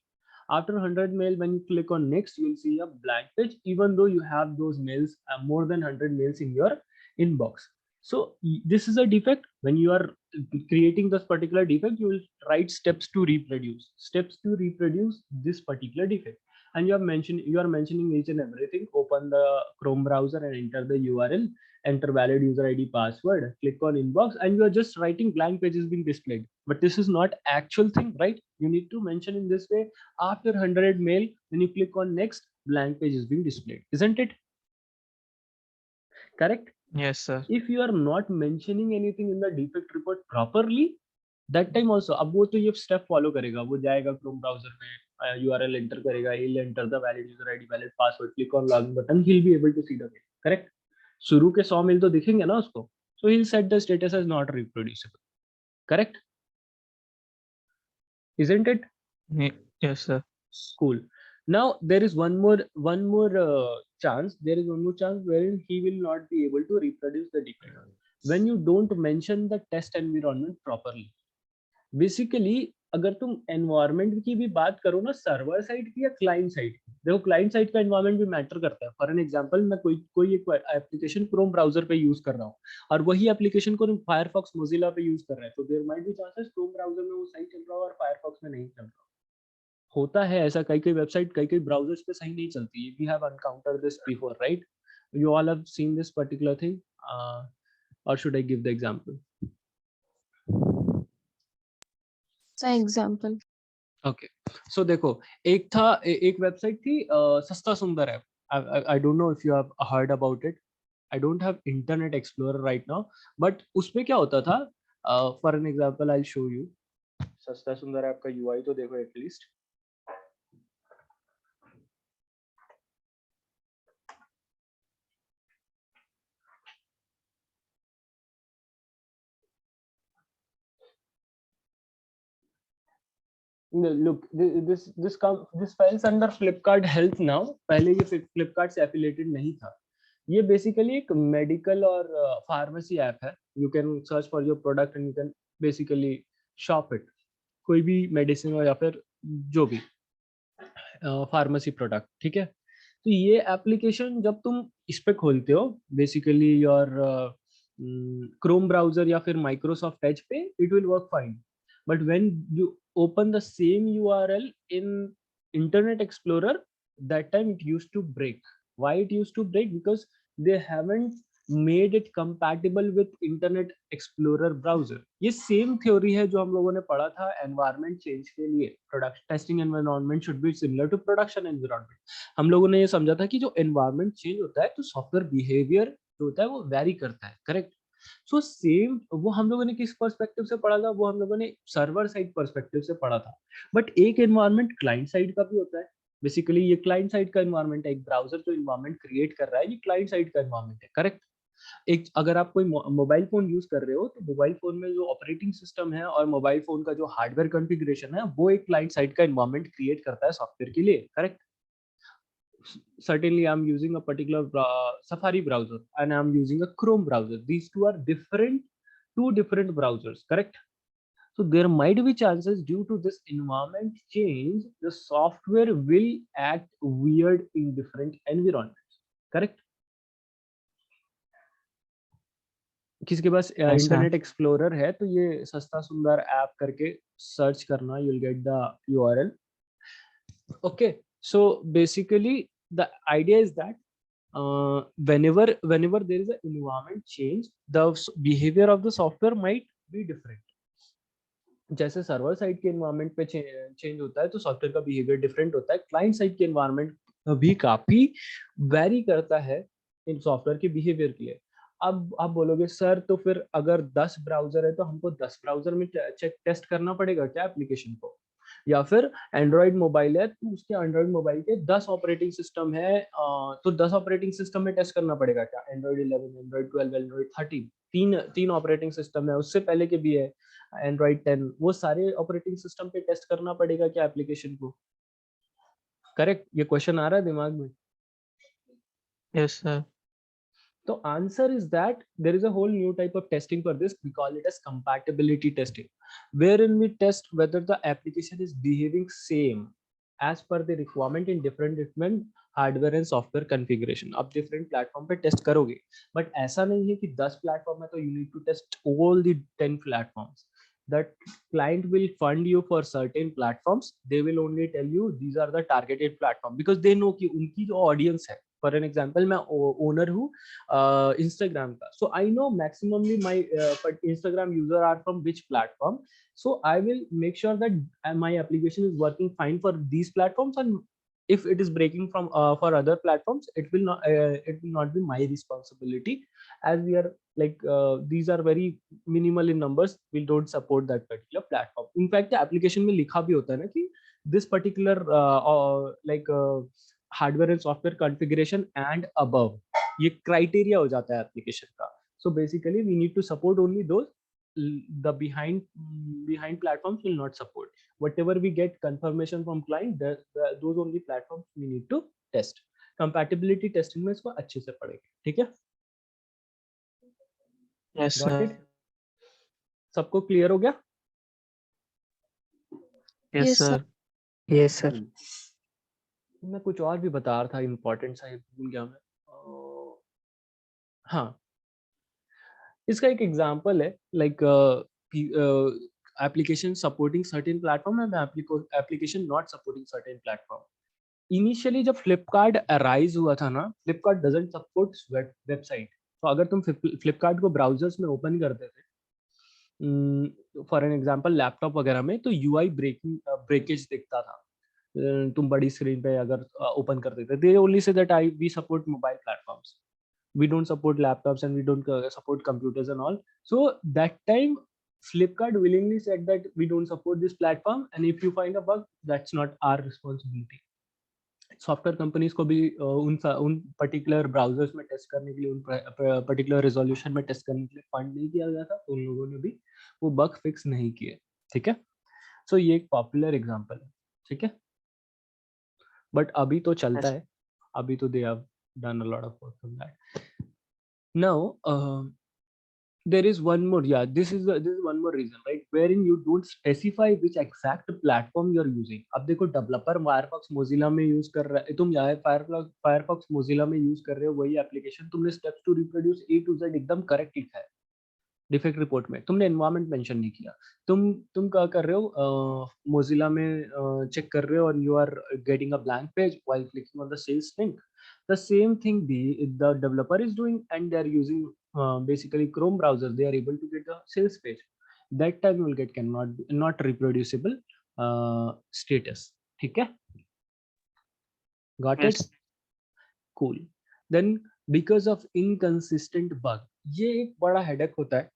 after 100 mail, when you click on next, you will see a blank page, even though you have those mails, more than 100 mails in your inbox. So this is a defect. When you are creating this particular defect, you will write steps to reproduce this particular defect, and you are mentioning each and everything. Open the Chrome browser and enter the URL, enter valid user ID password, click on inbox, and you are just writing blank pages being displayed. But this is not actual thing, right? You need to mention in this way. After 100 mail, when you click on next, blank page is being displayed, isn't it? Correct? Yes, sir. If you are not mentioning anything in the defect report properly, that time also, अब वो तो ये step follow करेगा, वो जाएगा Chrome browser में, URL enter करेगा, he'll enter the valid user ID, valid password, click on login button, he'll be able to see the mail. Correct? शुरू के 100 mail तो दिखेंगे ना उसको, so he'll set the status as not reproducible. Correct? Isn't it? Yes, sir. Cool. Now there is one more chance. There is one more chance wherein he will not be able to reproduce the defect when you don't mention the test environment properly. Basically, अगर तुम environment की भी बात करो ना, server side की या client side की, देखो क्लाइंट साइड का एनवायरनमेंट भी मैटर करता है. फॉर एन एग्जांपल, मैं कोई एक एप्लीकेशन क्रोम ब्राउजर पे यूज कर रहा हूँ और वही एप्लीकेशन को तुम फायरफॉक्स मोजिला पे यूज कर रहे हैं, तो there might be chances Chrome browser में वो सही चल रहा हो और फायरफॉक्स में नहीं चल रहा. होता है ऐसा, कई वेबसाइट कई ब्राउजर्स पे सही नहीं चलती. We have encountered this before, right? You all have seen this particular thing, और should I give the example? Example. Okay, so देखो, एक वेबसाइट थी, सस्ता सुंदर app. I don't know if you have heard about it. I don't have internet explorer right now, but उसमें क्या होता था, for an example I show you. सस्ता सुंदर ऐप का यूआई तो देखो at least. Look, this files under Flipkart Health now. पहले ये Flipkart से affiliated नहीं था. ये basically एक medical और pharmacy app है. You can search for your product and you can basically shop it. कोई भी medicine हो या फिर जो भी pharmacy product, ठीक है? तो ये application जब तुम इस पे खोलते हो, basically your Chrome browser या फिर Microsoft Edge पे, it will work fine. But when you open the same URL in Internet Explorer, that time it used to break. Why it used to break? Because they haven't made it compatible with Internet Explorer browser. ये same theory है जो हम लोगों ने पढ़ा था environment change के लिए. Production testing environment should be similar to production environment. हम लोगों ने ये समझा था कि जो environment change होता है तो software behavior जो होता है वो vary करता है. Correct? सो सेम वो हम लोगों ने किस पर्सपेक्टिव से पढ़ा था, वो हम लोगों ने सर्वर साइड पर्सपेक्टिव से पढ़ा था. बट एक एनवायरनमेंट क्लाइंट साइड का भी होता है. बेसिकली ये क्लाइंट साइड का एनवायरनमेंट है. एक ब्राउजर जो एनवायरनमेंट क्रिएट कर रहा है, ये क्लाइंट साइड का एनवायरनमेंट है. करेक्ट? एक अगर आप कोई मोबाइल फोन यूज कर रहे हो, तो मोबाइल फोन में जो ऑपरेटिंग सिस्टम है और मोबाइल फोन का जो हार्डवेयर कॉन्फ़िगरेशन है, वो एक क्लाइंट साइड का एनवायरनमेंट क्रिएट करता है सॉफ्टवेयर के लिए. Correct? Certainly I'm using a particular Safari browser and I'm using a Chrome browser. These two are different two different browsers, correct? So there might be chances due to this environment change, the software will act weird in different environments, correct? किसी के पास Yes, sir. Internet explorer है तो ये सस्ता सुंदर app करके search करना, you'll get the URL. Okay, so basically the idea is that whenever there is an environment change, the behavior of the software might be different. जैसे server side के environment पे चेंज होता है तो software का behaviour different होता है, client side के एनवायरनमेंट भी काफी वेरी करता है इन सॉफ्टवेयर के बिहेवियर के लिए. अब आप बोलोगे सर तो फिर अगर 10 ब्राउजर है तो हमको 10 ब्राउजर में चेक टेस्ट करना पड़ेगा क्या एप्लीकेशन को, या फिर एंड्रॉइड मोबाइल है तो उसके एंड्रॉइड मोबाइल के 10 ऑपरेटिंग सिस्टम है तो 10 ऑपरेटिंग सिस्टम में टेस्ट करना पड़ेगा क्या, एंड्रॉइड 11, एंड्रॉइड 12, एंड्रॉइड 13, तीन ऑपरेटिंग सिस्टम है, उससे पहले के भी है एंड्रॉइड 10, वो सारे ऑपरेटिंग सिस्टम पे टेस्ट करना पड़ेगा क्या एप्लीकेशन को, करेक्ट? ये क्वेश्चन आ रहा है दिमाग में? Yes, sir. So answer is that there is a whole new type of testing for this. We call it as compatibility testing, wherein we test whether the application is behaving same as per the requirement in different hardware and software configuration. आप different platform पे test करोगे, but ऐसा नहीं है कि 10 platform है तो you need to test all the 10 platforms. That client will fund you for certain platforms. They will only tell you these are the targeted platform because they know कि उनकी जो audience है. For an example, मैं owner हूँ Instagram का, so I know maximally my Instagram user are from which platform. So I will make sure that my application is working fine for these platforms, and if it is breaking from for other platforms, it will not be my responsibility, as we are like these are very minimal in numbers, we don't support that particular platform. In fact application में लिखा भी होता है ना कि this particular hardware and software configuration and above, ये criteria हो जाता है application का. So basically we need to support only those, the behind platforms will not support. Whatever we get confirmation from client, those only platforms we need to test. Compatibility testing में इसको अच्छे से पढ़ेंगे, ठीक है? Yes, Got sir. it? सबको clear हो गया? Yes, Yes, sir. sir. Yes, sir. मैं कुछ और भी बता रहा था इम्पोर्टेंट सा, भूल गया मैं. हाँ, इसका एक एग्जांपल है like application supporting certain platform and application not supporting certain platform. Initially जब फ्लिपकार्ट अराइज हुआ था ना, फ्लिपकार्ट डजंट सपोर्ट वेबसाइट. तो अगर तुम फ्लिपकार्ट को ब्राउजर्स में ओपन करते थे फॉर एन एग्जांपल लैपटॉप वगैरह में, तो यूआई ब्रेकेज दिखता था. तुम बड़ी स्क्रीन पे अगर ओपन करते थे, they only say that we support mobile platforms, we don't support laptops and we don't support computers and all. So that time Flipkart willingly said that we don't support this platform, and if you find a bug, that's not our responsibility. Software companies को भी उन particular browsers में test करने के लिए, उन particular resolution में test करने के लिए फंड नहीं किया गया था, तो उन लोगों ने भी वो बग फिक्स नहीं किए, ठीक है? सो ये एक पॉपुलर एग्जांपल है, ठीक है? बट अभी तो चलता Yes. है, अभी तो they have done a lot of work on that. Now there is one more, yeah, this is one more reason, right, wherein you don't specify which exact platform you're using. अब देखो developer Firefox Mozilla में use कर रहा है, तुम यहाँ Firefox Mozilla में use कर रहे हो वही एप्लीकेशन, तुमने steps to reproduce A to Z एकदम करेक्ट लिखा है डिफेक्ट रिपोर्ट में, तुमने एनवायरनमेंट मेंशन नहीं किया. तुम क्या कर रहे हो, मोजिला में चेक कर रहे हो और you are getting a blank page while clicking on the sales link. The same thing the developer is doing, and they are using basically Chrome browser. They are able to get the sales page. That time you will get not reproducible status. ठीक है? Got it? Yes. Cool. Then because of inconsistent bug, ये एक बड़ा headache होता है.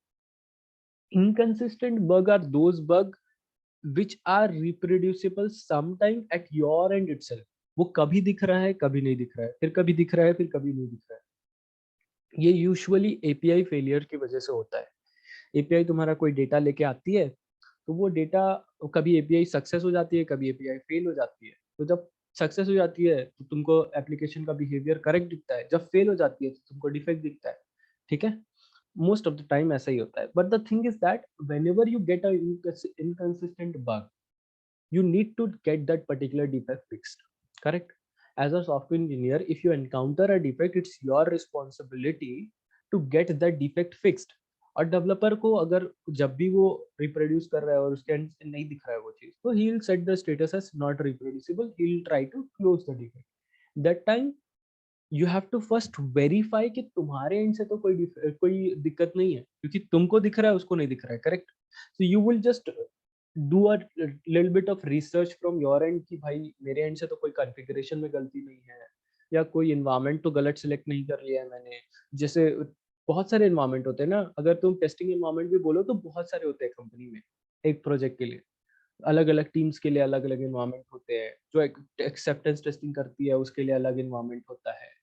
Inconsistent bug are those bug which are reproducible sometime at your end itself. वो कभी दिख रहा है, कभी नहीं दिख रहा है, फिर कभी दिख रहा है, फिर कभी नहीं दिख रहा है. ये यूजुअली एपीआई फेलियर की वजह से होता है. एपीआई तुम्हारा कोई डेटा लेके आती है, तो वो डेटा कभी एपीआई सक्सेस हो जाती है, कभी एपीआई फेल हो जाती है. तो जब सक्सेस हो जाती है तो तुमको एप्लीकेशन का बिहेवियर करेक्ट दिखता है, जब फेल हो जाती है तो तुमको डिफेक्ट दिखता है, ठीक है? मोस्ट ऑफ द टाइम ऐसा ही होता है. But the thing is that whenever you get a inconsistent bug, you need to get that particular defect fixed. Correct? As a software engineer, if you encounter a defect, it's your responsibility to get that defect fixed. और developer को अगर जब भी वो reproduce कर रहा है और उसके end से नहीं दिख रहा है वो चीज, तो he will set the status as not reproducible, he will try to close the defect. That time you have to first verify कि तुम्हारे एंड से तो कोई दिक्कत नहीं है, क्योंकि तुमको दिख रहा है उसको नहीं दिख रहा है. Correct? So you will just do a little bit of research from your and कि भाई मेरे एंड से तो कोई कॉन्फ़िगरेशन में गलती नहीं है, या कोई एनवायरनमेंट तो गलत सिलेक्ट नहीं कर लिया है मैंने. जैसे बहुत सारे एनवायरनमेंट होते हैं ना, अगर तुम टेस्टिंग एनवायरनमेंट भी बोलो तो बहुत सारे होते हैं कंपनी में. एक प्रोजेक्ट के लिए अलग अलग टीम्स के लिए अलग अलग एनवायरनमेंट होते हैं. जो एक्सेप्टेंस टेस्टिंग करती है उसके लिए अलग एनवायरनमेंट होता है,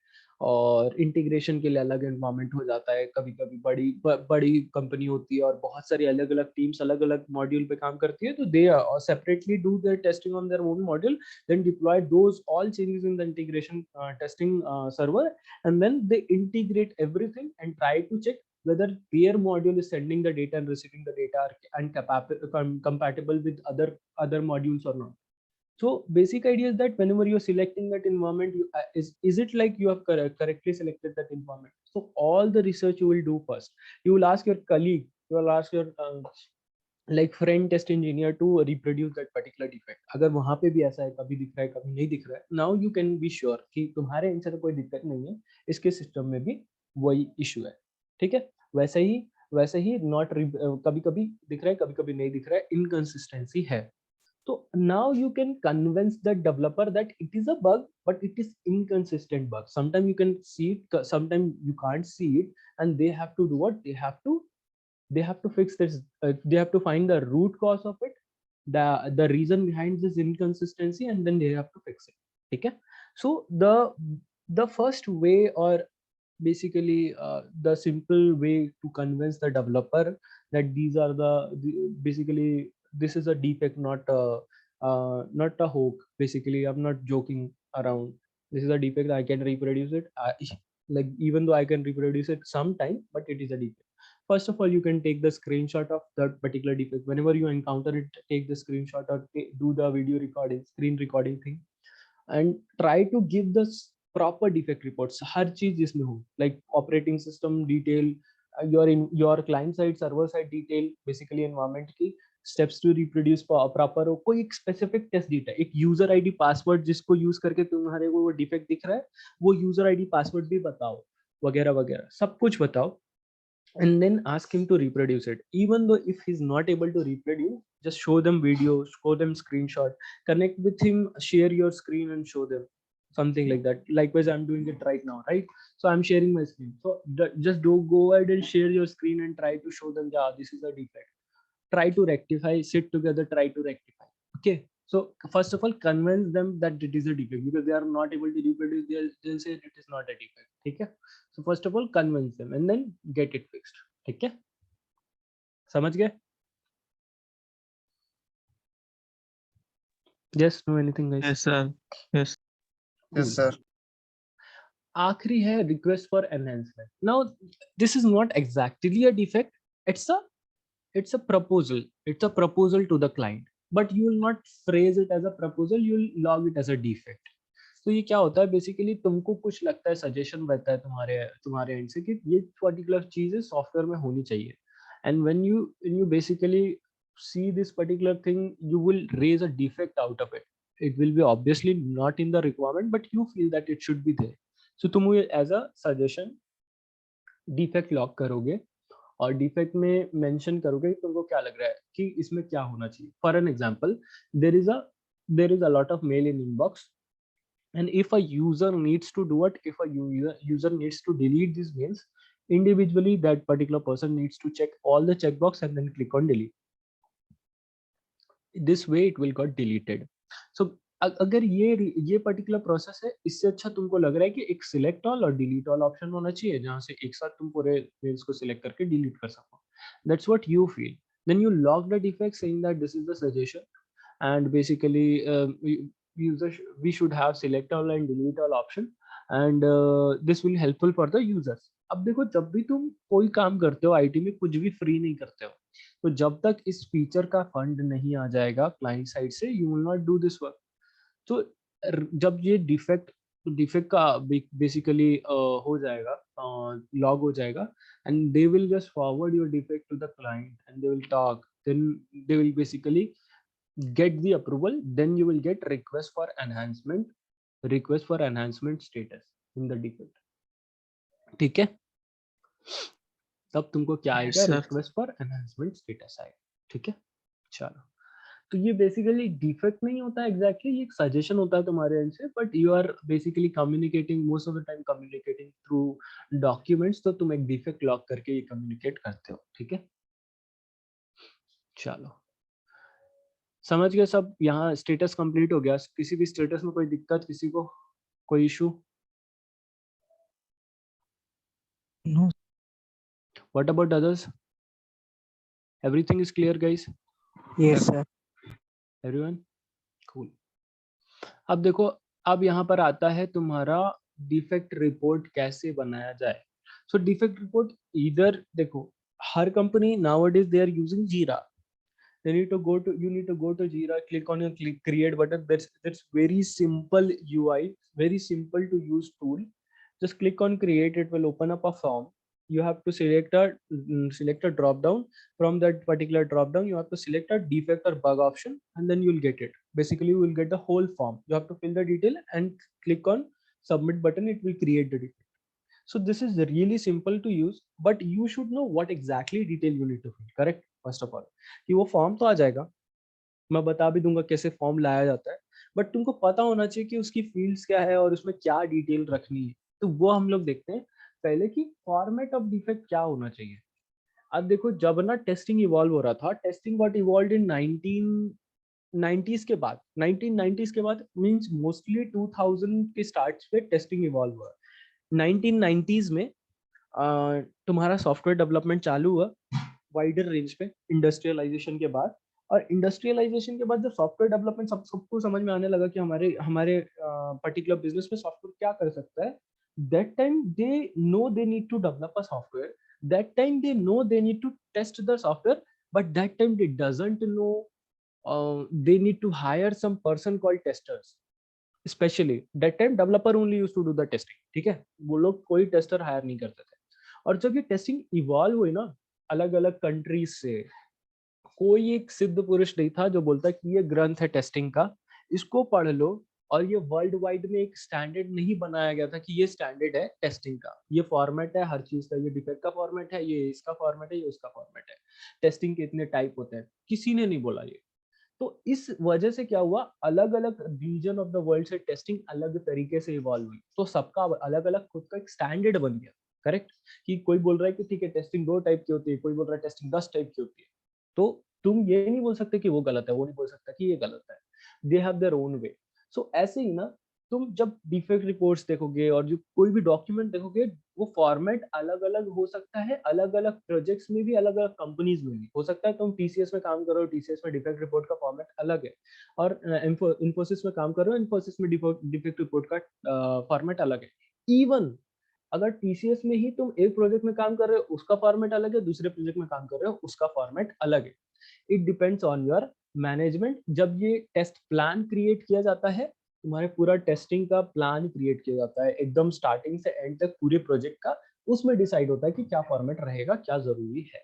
और इंटीग्रेशन के लिए अलग एनवायरनमेंट हो जाता है. कभी कभी बड़ी कंपनी होती है और बहुत सारी अलग अलग टीम्स अलग अलग मॉड्यूल पे काम करती है, तो they separately do their testing on their own module, then deploy those all changes in the integration testing server, and then they integrate everything and try to check whether their module is sending the data and receiving the data and compatible with other modules or not. So basic idea is that whenever you're selecting that environment, is it like you have correctly selected that environment? So all the research you will do first. You will ask your colleague, you will ask your like friend test engineer to reproduce that particular defect. अगर वहाँ पे भी ऐसा है, कभी दिख रहा है कभी नहीं दिख रहा है, now you can be sure कि तुम्हारे एंड से तो कोई दिक्कत नहीं है, इसके सिस्टम में भी वही इशू है. ठीक है? वैसे ही नॉट कभी कभी दिख रहा है कभी कभी नहीं दिख रहा है, इनकंसिस्टेंसी है. So now you can convince the developer that it is a bug, but it is inconsistent bug. Sometimes you can see it, sometimes you can't see it, and they have to do what? They have to fix this. They have to find the root cause of it, the reason behind this inconsistency, and then they have to fix it. Okay? So the first way, or basically the simple way to convince the developer that these are basically this is a defect, not a hoax. Basically, I'm not joking around. This is a defect. I can reproduce it. Like even though I can reproduce it sometime, but it is a defect. First of all, you can take the screenshot of that particular defect. Whenever you encounter it, take the screenshot or do the video recording, screen recording thing, and try to give the proper defect reports. हर चीज जिसमें हो, like operating system detail, your client side server side detail, basically environment की steps to reproduce proper हो. कोई एक specific test data, एक user ID password जिसको use करके तुम्हारे को वो defect दिख रहा है, वो user ID password भी बताओ, वगैरह वगैरह सब कुछ बताओ. And then ask him to reproduce it. Even though if he's not able to reproduce, just show them videos, show them screenshot, connect with him, share your screen and show them something like that. Likewise, I'm doing it right now, right? So I'm sharing my screen. So just do go ahead and share your screen and try to show them, yeah, this is a defect. Try to rectify, sit together, try to rectify. Okay? So first of all, convince them that it is a defect, because they are not able to reproduce, they'll say it is not a defect. Okay? So first of all, convince them and then get it fixed. ठीक है? समझ गए? Yes, no, anything guys? Yes, sir. Yes. Yes, sir. आखिरी है request for enhancement. Now, this is not exactly a defect. It's a proposal. It's a proposal to the client. But you will not phrase it as a proposal. You will log it as a defect. तो ये क्या होता है, basically तुमको कुछ लगता है, suggestion रहता है तुम्हारे एंड से कि ये पर्टिकुलर चीजें सॉफ्टवेयर में होनी चाहिए. And when you basically see this particular thing, you will raise a defect out of it. It will be obviously not in the requirement, but you feel that it should be there. So तुम as a suggestion defect log करोगे और defect में mention करोगे कि तुमको क्या लग रहा है कि इसमें क्या होना चाहिए. For an example, there is a lot of mail in inbox, and if a user needs to do it, if a user needs to delete these mails individually, that particular person needs to check all the checkbox and then click on delete. This way it will got deleted. So अगर ये particular process है, इससे अच्छा तुमको लग रहा है कि एक सिलेक्ट ऑल और डिलीट ऑल ऑप्शन होना चाहिए, जहां से एक साथ तुम पूरे मेल्स को सिलेक्ट करके डिलीट कर सको. That's what you feel. Then you log the defect saying that this is the suggestion, and basically we should have select all and delete all option, and this will helpful for the users. अब देखो, जब भी तुम कोई काम करते हो IT में, कुछ भी फ्री नहीं करते हो। तो जब तक इस फीचर का फंड नहीं आ जाएगा क्लाइंट साइड से, you will not do this work. तो जब ये डिफेक्ट का बेसिकली हो जाएगा, लॉग हो जाएगा, and they will just forward your defect to the client and they will talk, then they will basically get the approval, then you will get request for enhancement status in the defect। ठीक है, तब तुमको क्या Yes, आएगा, sir. Request for enhancement status आएगा। ठीक है, चलो। तो ये बेसिकली डिफेक्ट नहीं होता एग्जैक्टली, ये एक सजेशन होता है तुम्हारे एंड से, but you are basically communicating most of the time, communicating through documents. तो तुम एक डिफेक्ट लॉग करके ये कम्युनिकेट करते हो। ठीक है, चलो, समझ गए सब। यहाँ स्टेटस कंप्लीट हो गया। किसी भी स्टेटस में कोई दिक्कत, किसी को कोई issue? No. What about others? Everything is clear, guys? Yes, sir. Everyone? Cool. अब देखो, अब यहाँ पर आता है तुम्हारा डिफेक्ट रिपोर्ट कैसे बनाया जाए। सो डिफेक्ट रिपोर्ट इधर देखो, हर company nowadays they are using Jira. You need to go to Jira, click on your create button. That's very simple UI, very simple to use tool. Just click on create, it will open up a form. You have to select a drop down. From that particular drop down, you have to select a defect or bug option, and then you'll get it. Basically, you will get the whole form. You have to fill the detail and click on submit button. It will create the defect. So this is really simple to use, but you should know what exactly detail you need to fill. Correct? First of all, कि वो form तो आ जाएगा, मैं बता भी दूंगा कैसे form लाया जाता है, बट तुमको पता होना चाहिए कि उसकी फील्ड्स क्या है और उसमें क्या डिटेल रखनी है। तो वो हम लोग देखते हैं पहले कि फॉर्मेट ऑफ डिफेक्ट क्या होना चाहिए। अब देखो, जब ना टेस्टिंग इवॉल्व हो रहा था, टेस्टिंग गॉट इवॉल्व्ड इन 1990s के बाद, 1990s के बाद मींस मोस्टली 2000 के स्टार्ट पे टेस्टिंग इवॉल्व हुआ। 1990s में तुम्हारा सॉफ्टवेयर डेवलपमेंट चालू हुआ वाइडर रेंज पे इंडस्ट्रियलाइजेशन के बाद। और इंडस्ट्रियलाइजेशन के बाद जब सॉफ्टवेयर डेवलपमेंट सबको समझ में आने लगा कि हमारे हमारे पर्टिकुलर बिजनेस में सॉफ्टवेयर क्या कर सकता है, that time they know they need to develop a software, that time they know they need to test the software, but that time they doesn't know they need to hire some person called testers, especially that time developer only used to do the testing। ठीक है, वो लोग कोई tester higher नहीं करते थे। और जब ये टेस्टिंग इवॉल्व हुई ना अलग अलग कंट्रीज से, कोई एक सिद्ध पुरुष नहीं था जो बोलता कि ये ग्रंथ है टेस्टिंग का, इसको पढ़ लो। और ये वर्ल्ड वाइड में एक स्टैंडर्ड नहीं बनाया गया था कि ये स्टैंडर्ड है टेस्टिंग का, ये फॉर्मेट है हर चीज का, ये डिफेक्ट का फॉर्मेट है, ये इसका फॉर्मेट है, ये उसका फॉर्मेट है, टेस्टिंग के इतने टाइप होते हैं, किसी ने नहीं बोला ये। तो इस वजह से क्या हुआ, अलग अलग रीजन ऑफ द वर्ल्ड से टेस्टिंग अलग तरीके से इवॉल्व हुई, तो सबका अलग अलग खुद का एक स्टैंडर्ड बन गया। करेक्ट, कि कोई बोल रहा है कि ठीक है टेस्टिंग 2 टाइप की होती है, कोई बोल रहा है टेस्टिंग 10 टाइप की होती है। तो तुम ये नहीं बोल सकते कि वो गलत है, वो नहीं बोल सकता कि ये गलत है। They have their own way. So ऐसे ही ना, तुम जब डिफेक्ट रिपोर्ट्स देखोगे और जो कोई भी डॉक्यूमेंट देखोगे, वो फॉर्मेट अलग अलग हो सकता है, अलग अलग प्रोजेक्ट्स में भी, अलग अलग कंपनीज में भी हो सकता है। तुम टीसीएस में काम कर रहे हो, टीसीएस में डिफेक्ट रिपोर्ट का फॉर्मेट अलग है, और इन्फोसिस में काम कर रहे हो, इन्फोसिस में डिफेक्ट रिपोर्ट का फॉर्मेट अलग है। इवन अगर टीसीएस में ही तुम एक प्रोजेक्ट में काम कर रहे हो, उसका फॉर्मेट अलग है, दूसरे प्रोजेक्ट में काम कर रहे हो, उसका फॉर्मेट अलग है। It depends on your management. जब ये टेस्ट प्लान क्रिएट किया जाता है, तुम्हारे पूरा टेस्टिंग का प्लान क्रिएट किया जाता है एकदम स्टार्टिंग से एंड तक पूरे प्रोजेक्ट का, उसमें डिसाइड होता है कि क्या फॉर्मेट रहेगा, क्या जरूरी है।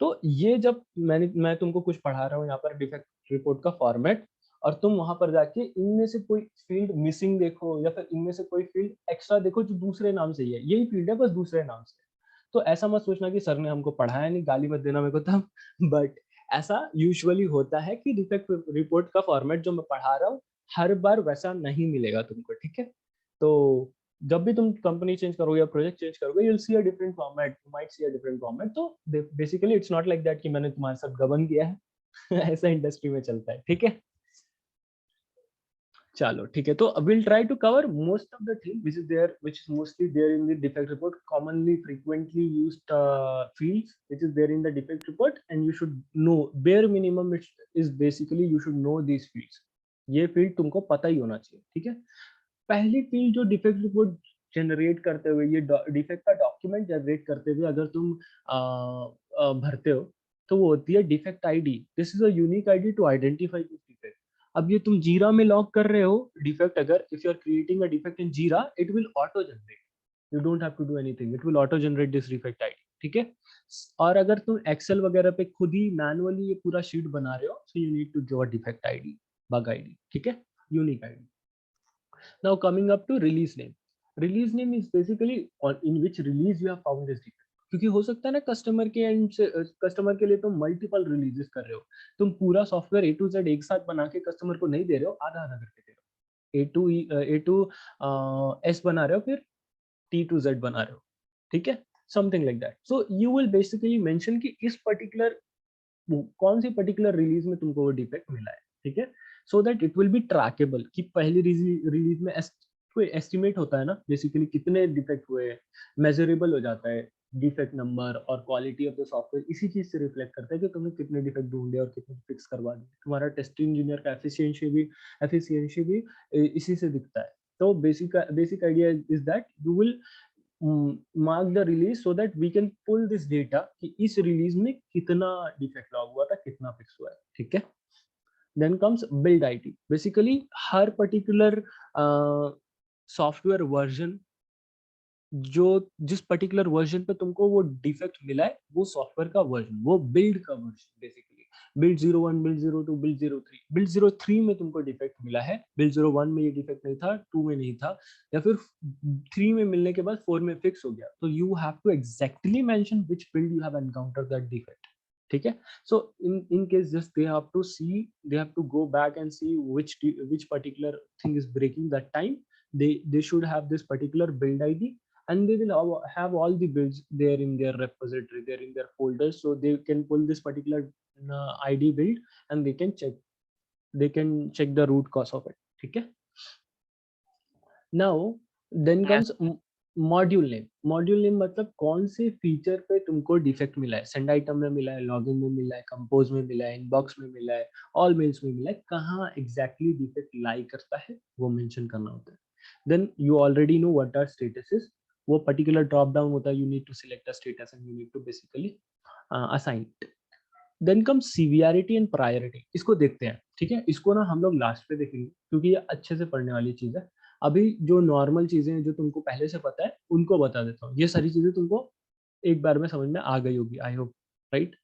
तो ये जब मैं तुमको कुछ पढ़ा रहा हूँ यहाँ पर डिफेक्ट रिपोर्ट का फॉर्मेट, और तुम वहां पर जाके इनमें से कोई फील्ड मिसिंग देखो, या फिर इनमें से कोई फील्ड एक्स्ट्रा देखो जो दूसरे नाम से ही है, यही फील्ड है बस दूसरे नाम से। तो ऐसा मत सोचना कि सर ने हमको पढ़ाया नहीं, गाली मत देना मेरे को तब, बट ऐसा यूजुअली होता है कि डिफेक्ट रिपोर्ट का फॉर्मेट जो मैं पढ़ा रहा हूँ हर बार वैसा नहीं मिलेगा तुमको। ठीक है, तो जब भी तुम कंपनी चेंज करोगे या प्रोजेक्ट चेंज करोगे, you will see a different format, you might see a different format. तो basically it's not like that कि मैंने तुम्हारे साथ गबन किया है ऐसा इंडस्ट्री में चलता है। ठीक है, चलो ठीक है। तो will try to cover most of the thing which is mostly there in the defect report, commonly frequently used fields which is there in the defect report, and you should know bare minimum it is basically you should know these fields। ये field तुमको पता ही होना चाहिए। ठीक है, पहली field जो defect report generate करते हुए, ये डिफेक्ट का डॉक्यूमेंट जनरेट करते हुए अगर तुम भरते हो तो वो होती है defect ID. This is a unique ID to identify this defect. अब ये तुम जीरा में लॉग कर रहे हो डिफेक्ट, अगर if you are creating a defect in Jira, it will auto generate, you don't have to do anything, it will auto generate this defect ID, ठीक है। और अगर तुम एक्सेल वगैरह पे खुद ही मैनुअली ये पूरा शीट बना रहे हो, so you need to give a defect ID, bug ID, ठीक है, unique ID. Now coming up to release name. Release name is basically on in which release you have found this defect. क्योंकि हो सकता है ना customer के and से, customer के लिए तुम मल्टीपल रिलीजेस कर रहे हो, तुम पूरा सॉफ्टवेयर ए टू जेड एक साथ बना के कस्टमर को नहीं दे रहे हो, आधा आधा करके दे रहे हो, ए टू एस बना रहे हो, फिर टी टू जेड बना रहे हो, ठीक है, something like that. So you will basically mention कि इस पर्टिकुलर कौन सी पर्टिकुलर रिलीज में तुमको वो डिफेक्ट मिला है, ठीक है, so that it will B trackable कि पहली रिलीज में कोई एस्टिमेट होता है ना बेसिकली कितने डिफेक्ट हुए, मेजरेबल हो जाता है, डिफेक्ट नंबर और क्वालिटी ऑफ द सॉफ्टवेयर इसी चीज से रिफ्लेक्ट करता है कि तुमने कितने डिफेक्ट ढूंढे और कितने फिक्स करवा दिए। तुम्हारा टेस्ट इंजीनियर का एफिशिएंसी भी इसी से दिखता है। तो basic idea is that you will mark the release so that we can pull this data कि इस रिलीज में कितना डिफेक्ट लॉग हुआ था, कितना फिक्स हुआ है, ठीक है। Then comes build ID. Basically हर पर्टिकुलर सॉफ्टवेयर वर्जन, जो जिस पर्टिकुलर वर्जन पे तुमको वो डिफेक्ट मिला है, वो सॉफ्टवेयर का वर्जन, वो बिल्ड का version, basically build 01, build 02, build 03, build 03 में तुमको डिफेक्ट मिला है, बिल्ड 01 में ये डिफेक्ट नहीं था, 2 में नहीं था, या फिर 3 में मिलने के बाद 4 में फिक्स हो गया, तो you have to exactly mention which build you have encountered that defect, ठीक है। सो in case just they have to see, they have to go back and see which particular thing is breaking that time, they should have this particular build id, and they will have all the builds there in their repository, there in their folders, so they can pull this particular id build and they can check the root cause of it, ठीक है। now then comes module name. Module name मतलब कौन से feature पे तुमको defect मिला है, send item में मिला है, लॉगिन में मिला है, कंपोज में मिला है, इनबॉक्स में मिला है, ऑल मेल्स में मिला है, कहाँ एग्जैक्टली डिफेक्ट लाई करता है वो मेंशन करना होता है। Then you already know what are statuses, वो पर्टिकुलर ड्रॉप डाउन होता है, you need to select a status and you need to basically assign it. Then come severity and priority, इसको देखते हैं, ठीक है, इसको ना हम लोग लास्ट पे देखेंगे क्योंकि ये अच्छे से पढ़ने वाली चीज है। अभी जो नॉर्मल चीजें हैं जो तुमको पहले से पता है उनको बता देता हूँ, ये सारी चीजें तुमको एक बार में समझ में आ गई होगी, आई होप, राइट।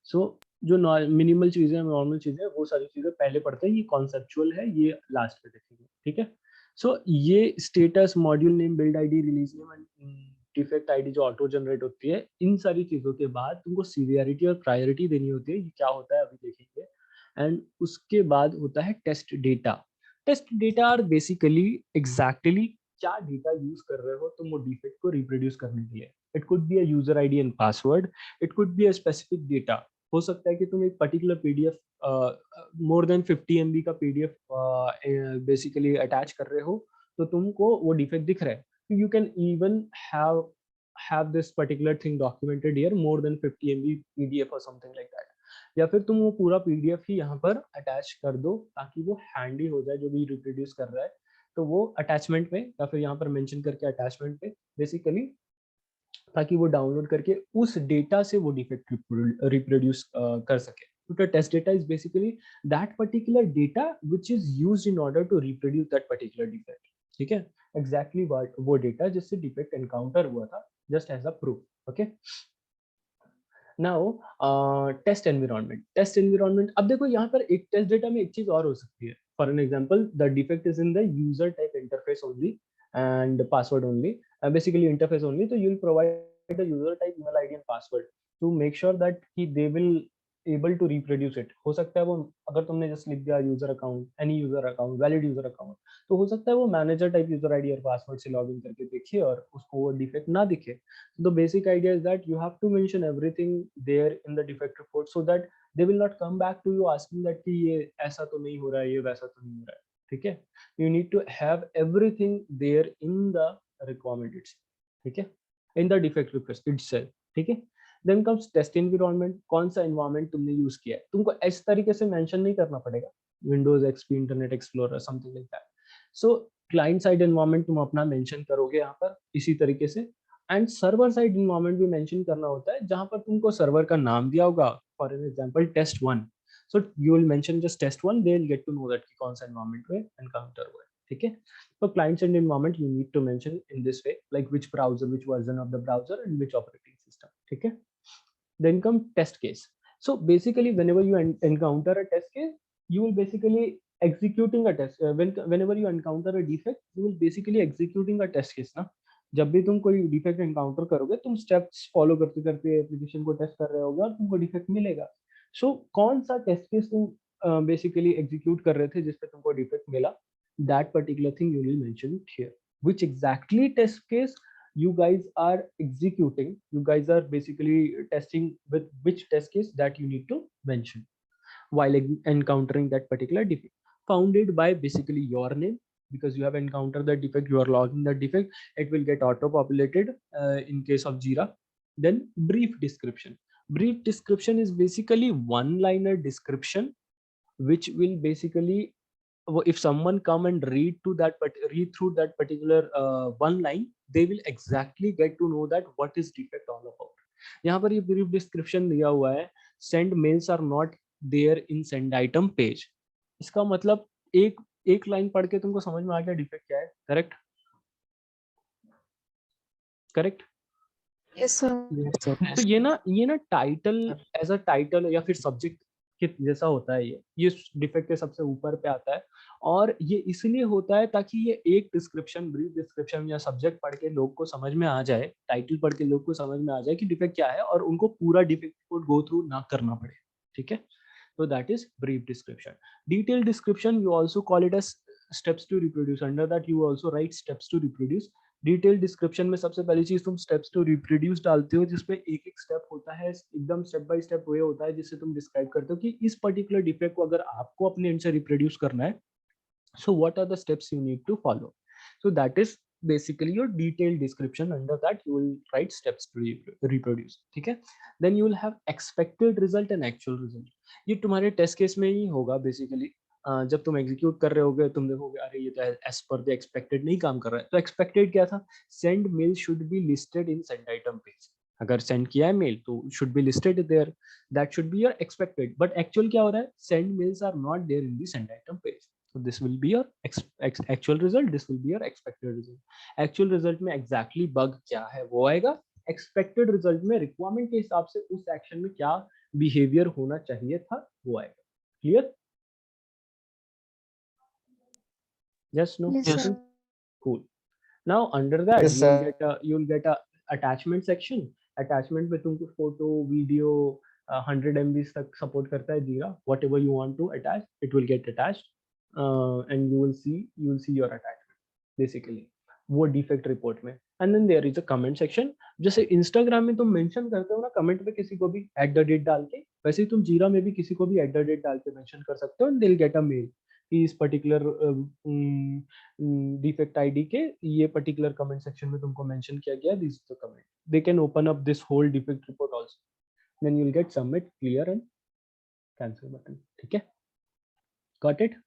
सो जो मिनिमल चीजें, नॉर्मल चीजें, वो सारी चीजें पहले पढ़ते हैं, ये कॉन्सेप्चुअल है, ये लास्ट पे देखेंगे, ठीक है। सो ये status, module name, build ID, release name, defect ID जो ऑटो जनरेट होती है, इन सारी चीजों के बाद तुमको सीवियरिटी और प्रायोरिटी देनी होती है, ये क्या होता है अभी देखेंगे। एंड उसके बाद होता है test data. Test data are basically exactly क्या डेटा यूज कर रहे हो तुम वो डिफेक्ट को रिप्रोड्यूस करने के लिए। It could be a user ID and password, it could be a specific data. हो सकता है कि तुम एक particular PDF, more than 50 MB का पीडीएफ बेसिकली अटैच कर रहे हो, तो तुमको वो डिफेक्ट दिख रहा है, you can even have this particular thing documented here, more than 50 MB PDF or something like that। या फिर तुम वो पूरा पीडीएफ ही यहाँ पर अटैच कर दो ताकि वो हैंडी हो जाए, जो भी रिप्रोड्यूस कर रहा है तो वो अटैचमेंट में, या फिर यहाँ पर मेंशन करके अटैचमेंट पे बेसिकली, ताकि वो डाउनलोड करके उस डेटा से वो डिफेक्ट रिप्रोड्यूस कर सके। क्योंकि test data is basically that particular data which is used in order to reproduce that particular defect, ठीक है, एग्जैक्टली वो डेटा जिससे डिफेक्ट एनकाउंटर हुआ था, just as a proof, okay. Now test environment. Test environment, अब देखो यहाँ पर एक टेस्ट डेटा में एक चीज और हो सकती है। For an example, the defect is in the user type interface only and password only, basically interface only, so you'll provide the user type, email id and password to make sure that they will able to reproduce it। हो सकता है वो, अगर तुमने just लिख दिया user account, any user account, valid user account, तो हो सकता है वो मैनेजर टाइप यूजर आईडी और पासवर्ड से लॉगिन करके देखे और उसको वो डिफेक्ट ना दिखे। तो basic idea is that you have to mention everything there in the defect report so that they will not come back to you asking that कि ये ऐसा तो नहीं हो रहा है, ये वैसा तो नहीं हो रहा है, ठीक है। You need to have everything there in the requirement itself, ठीक है, in the defect request itself, ठीक है। Then comes test environment, कौन सा environment तुमने यूज किया है, तुमको इस तरीके से मेंशन नहीं करना पड़ेगा, Windows XP, Internet Explorer, something like that। So client side environment तुम अपना मेंशन करोगे यहाँ पर इसी तरीके से, एंड सर्वर साइड एनवायरनमेंट भी मेंशन करना होता है जहाँ पर तुमको सर्वर का नाम दिया होगा, for an example test 1, so you will mention just test 1, they will get to know that कि कौन सा एनवायरनमेंट में एनकाउंटर हुआ है, ठीक है। तो client side environment you need to mention in this way, like which browser, which version of the browser and which operating system, ठीक है। Then come test case. So basically whenever you encounter a test case, you will basically executing a test, whenever you encounter a defect, you will basically executing a test case ना। जब भी तुम कोई defect encounter करोगे, तुम steps follow करते करते application को टेस्ट कर रहे होगे और तुमको डिफेक्ट मिलेगा। सो कौन सा टेस्ट केस तुम बेसिकली एग्जीक्यूट कर रहे थे जिसपे तुमको डिफेक्ट मिला, that particular thing you will mention it here, which exactly test case you guys are executing, you guys are basically testing with which test case that you need to mention while encountering that particular defect, founded by basically your name, because you have encountered the defect, you are logging the defect, it will get auto populated in case of Jira. Then brief description. Brief description is basically one liner description which will basically, if someone come and read through that particular one line, they will exactly get to know that what is defect all about. यहाँ पर ये brief description दिया हुआ है, send mails are not there in send item page. इसका मतलब एक line पढ़ के तुमको समझ में आ गया डिफेक्ट क्या है, correct correct. Yes, sir. Yes, sir. तो ये ना टाइटल एज अ टाइटल या फिर सब्जेक्ट के जैसा होता है, ये डिफेक्ट के सबसे ऊपर पे आता है, और ये इसलिए होता है ताकि ये एक डिस्क्रिप्शन, ब्रीफ डिस्क्रिप्शन या सब्जेक्ट पढ़ के लोग को समझ में आ जाए, टाइटल पढ़ के लोग को समझ में आ जाए कि डिफेक्ट क्या है, और उनको पूरा डिफेक्ट को गो थ्रू ना करना पड़े, ठीक है। So that is brief description. Detailed description, you also call it as steps to reproduce. Under that you also write steps to reproduce. Detail description में सबसे पहली चीज तुम स्टेप्स टू रिप्रोड्यूस डालते हो, जिसपे एक एक स्टेप होता है, एकदम स्टेप बाय स्टेप वे होता है, जिससे तुम डिस्क्राइब करते हो कि इस पर्टिकुलर डिफेक्ट को अगर आपको अपने एंड से रिप्रोड्यूस करना है, so what are the steps you need to follow. So that is basically your detailed description. Under that you will write steps to reproduce, ठीक है। then you will have expected result and actual result. ये तुम्हारे test case में ही होगा basically. जब तुम execute कर रहे होगे, तुम देखोगे अरे ये तो एज पर द एक्सपेक्टेड नहीं काम कर रहा है, तो एक्सपेक्टेड क्या था, send mail should be listed in send item page. अगर सेंड किया है मेल तो should be listed there, that should be your expected, but actual क्या हो रहा है, send mails are not there in the send item page. So this will be your actual result, this will be your expected result. Actual result में exactly bug क्या है वो आएगा, expected result में requirement के हिसाब से उस action में क्या behavior होना चाहिए था वो आएगा। Clear? Yes, no? Yes, sir. Cool. Now under that Yes, sir. you'll get a attachment section. Attachment में तुमको photo, video 100 MB तक support करता है Jira. Whatever you want to attach, it will get attached. And you will see your attachment basically वो defect report में. And then there is a comment section. जैसे Instagram में तुम mention करते हो ना comment पे किसी को भी @ डाल के, वैसे ही तुम Jira में भी किसी को भी @ डाल के mention कर सकते हो, and they'll get a mail कि इस particular defect ID के ये particular comment section में तुमको mention किया गया, this is the comment. They can open up this whole defect report also. Then you'll get submit, clear and cancel button. ठीक है? Got it?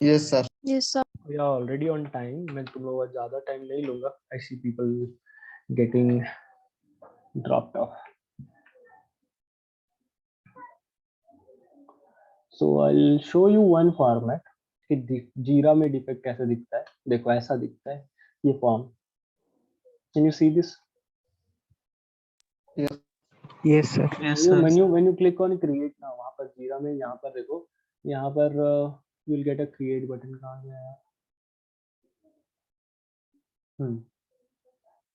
Yes, sir. Yes, sir. We are already on time. मैं तुम लोगों का ज़्यादा time नहीं लूँगा. I see people getting dropped off. So I'll show you one format कि जीरा में डिफेक्ट कैसे दिखता है. देखो ऐसा दिखता है ये form. Can you see this? Yes. Yes, sir. Yes, sir. When you click on create now, वहाँ पर जीरा में यहाँ पर देखो, यहाँ पर you'll get a create button. कहाँ गया यार?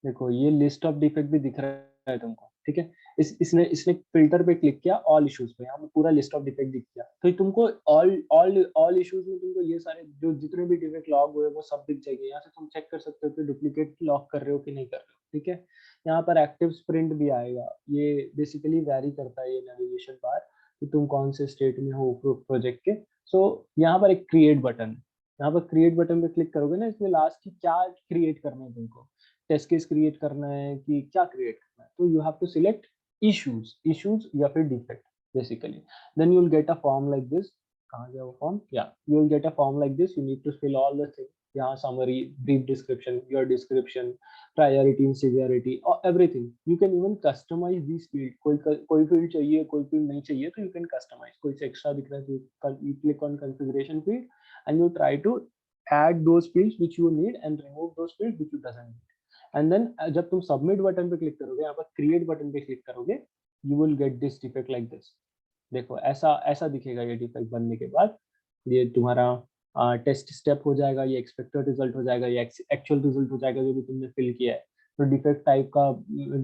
देखो ये लिस्ट ऑफ डिफेक्ट भी दिख रहा है तुमको, ठीक है। इसने फिल्टर पे क्लिक किया ऑल इश्यूज पे, यहाँ पे पूरा लिस्ट ऑफ डिफेक्ट दिख गया, तो तुमको ऑल इश्यूज में तुमको ये सारे जो जितने भी डिफेक्ट लॉग हुए वो सब दिख जाएंगे। यहाँ से तुम चेक कर सकते हो कि डुप्लीकेट लॉक कर रहे हो कि नहीं कर रहे हो, ठीक है। यहाँ पर एक्टिव स्प्रिंट भी आएगा, ये बेसिकली वैरी करता है ये नेविगेशन बार कि तुम कौन से स्टेट में हो प्रोजेक्ट के। सो यहाँ पर एक क्रिएट बटन, यहाँ पर क्रिएट बटन पे क्लिक करोगे ना, इसमें लास्ट की क्या क्रिएट करना है तुमको, टेस्ट केस क्रिएट करना है कि क्या क्रिएट करना है, तो you have to select issues या फिर defect basically. Then you will get a form like this, कहाँ गया वो फॉर्म, या you will get a form like this, you need to fill all the thing, यहाँ summary, brief description, your description, priority and severity और everything. You can even customize this field, कोई field चाहिए, कोई field नहीं चाहिए, तो you can customise. कोई से एक्स्ट्रा दिख रहा है तो you click on configuration field and you try to add those fields which you need and remove those fields which you doesn't need. And then जब तुम submit बटन पे click करोगे, यहाँ पर create बटन पे क्लिक करोगे, you will get this defect like this. देखो ऐसा ऐसा दिखेगा ये डिफेक्ट बनने के बाद. ये तुम्हारा टेस्ट स्टेप हो जाएगा, ये एक्सपेक्टेड रिजल्ट हो जाएगा, ये एक्चुअल रिजल्ट हो जाएगा जो भी तुमने फिल किया है. तो डिफेक्ट टाइप का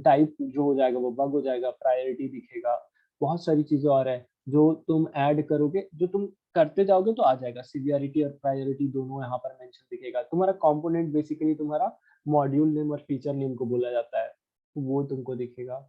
टाइप जो हो जाएगा वो बग हो जाएगा, प्रायोरिटी दिखेगा, बहुत सारी चीजें और है जो तुम ऐड करोगे, जो तुम करते जाओगे तो आ जाएगा. सीवियरिटी और प्रायोरिटी दोनों यहाँ पर मेंशन दिखेगा. तुम्हारा कंपोनेंट बेसिकली तुम्हारा मॉड्यूल नेम और फीचर नेम को बोला जाता है, वो तुमको दिखेगा.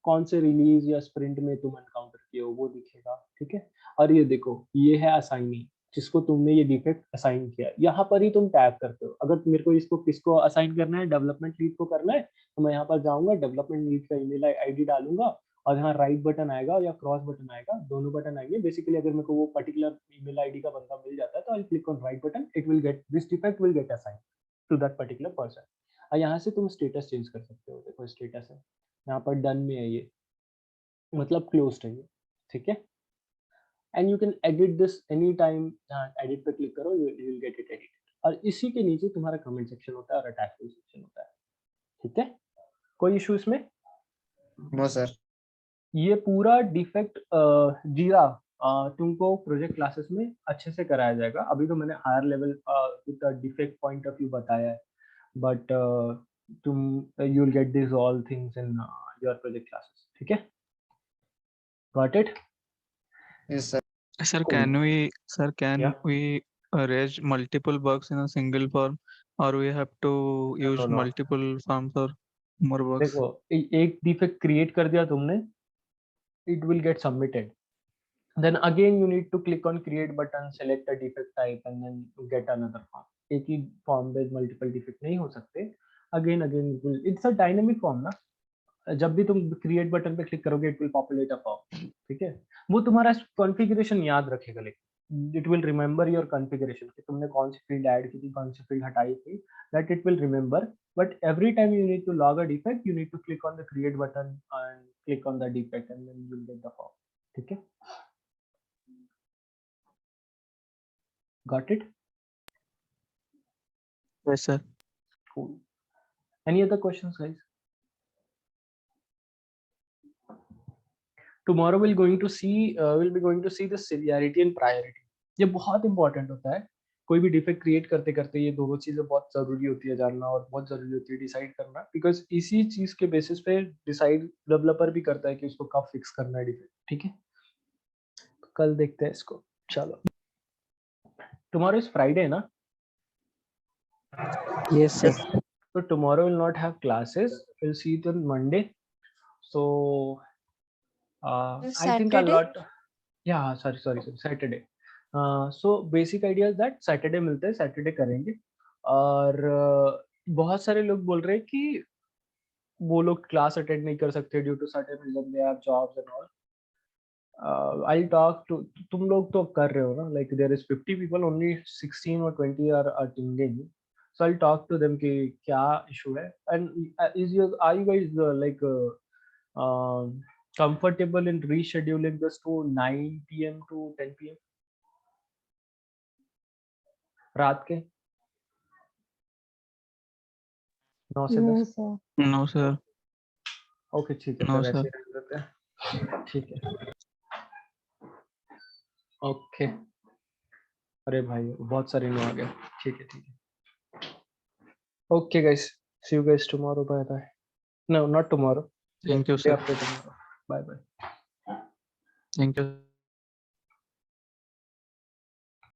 कौन से रिलीज या स्प्रिंट में तुम एनकाउंटर किए हो वो दिखेगा. ठीक है. और ये देखो, ये है असाइनी, जिसको तुमने ये डिफेक्ट असाइन किया. यहाँ पर ही तुम टैप करते हो. अगर मेरे को इसको किसको असाइन करना है, डेवलपमेंट लीड को करना है, तो मैं यहाँ पर जाऊंगा, डेवलपमेंट लीड का ईमेल आईडी डालूंगा और यहाँ राइट बटन आएगा या क्रॉस बटन आएगा, दोनों बटन आएंगे. बेसिकली अगर मेरे को वो पर्टिकुलर ईमेल आईडी का बंदा मिल जाता है तो I click on right button, it will get this defect will get assign to that particular person. और यहाँ से तुम स्टेटस चेंज कर सकते हो. देखो स्टेटस है यहाँ पर डन में है, ये मतलब क्लोज्ड है ये. ठीक है. And you can edit this any time. Edit पे क्लिक करो, you will get it edited. और इसी के नीचे तुम्हारा कमेंट सेक्शन होता है और अटैचमेंट सेक्शन होता है. ठीक है. कोई इशू इसमें? No sir. ये पूरा डिफेक्ट जीरा तुमको प्रोजेक्ट क्लासेस में अच्छे से कराया जाएगा. अभी तो मैंने higher level with defect point of view बताया है, बट तुम you will get this all things in your project classes. ठीक है. Got it? Yes sir. Sir, can Yeah. we raise multiple bugs in a single form, or we have to use No. multiple forms or more bugs? देखो एक defect create कर दिया तुमने, it will get submitted. Then again you need to click on create button, select a defect type and then get another form. एक ही form पे multiple defect नहीं हो सकते. Again it's a dynamic form ना. जब भी तुम क्रिएट बटन पे क्लिक करोगे it will populate a form. ठीक है. वो तुम्हारा कॉन्फ़िगरेशन याद रखेगा, लेकिन it will remember your configuration कि तुमने कौन सी फील्ड ऐड की थी, कौन सी फील्ड हटाई थी, that it will remember. But every time you need to log a defect, you need to click on the create button and click on the defect and then you will get the form. ठीक है. Got it? Yes, sir. Cool. Any other questions, guys? Tomorrow we'll be going to see the severity and priority. ये बहुत important होता है. कोई भी defect create करते करते ये दोनों चीजें बहुत जरूरी होती है जानना, और बहुत जरूरी होती है डिसाइड करना, बिकॉज इसी चीज के बेसिस पे डिसाइड डेवलपर भी करता है कि उसको कब फिक्स करना है डिफेक्ट. ठीक है. तो कल देखते हैं इसको. चलो. टुमारो इज फ्राइडे ना? Yes, sir. So tomorrow will not have classes. We'll see it on Monday. So I think a Saturday? lot. Yeah, sorry, Saturday. So basic idea is that Saturday मिलते हैं, Saturday करेंगे. और बहुत सारे लोग बोल रहे हैं कि वो लोग क्लास अटेंड नहीं कर सकते due to certain reason, they have jobs and all. I'll talk to तुम लोग तो कर रहे हो ना, like there is 50 people, only 16 or 20 are attending. So I'll talk to them कि क्या issue है, and are you guys comfortable in rescheduling this to 9 PM to 10 PM रात के 9 से 10? sir. No, sir. ओके ठीक है, No, फिर ऐसे sir. ही रख देते हैं. ठीक है. ओके. अरे भाई बहुत सारे नो आ गए. ठीक है. Okay guys, see you guys tomorrow. Bye. No, not tomorrow. Thank you, Day sir. after tomorrow. Bye. Thank you.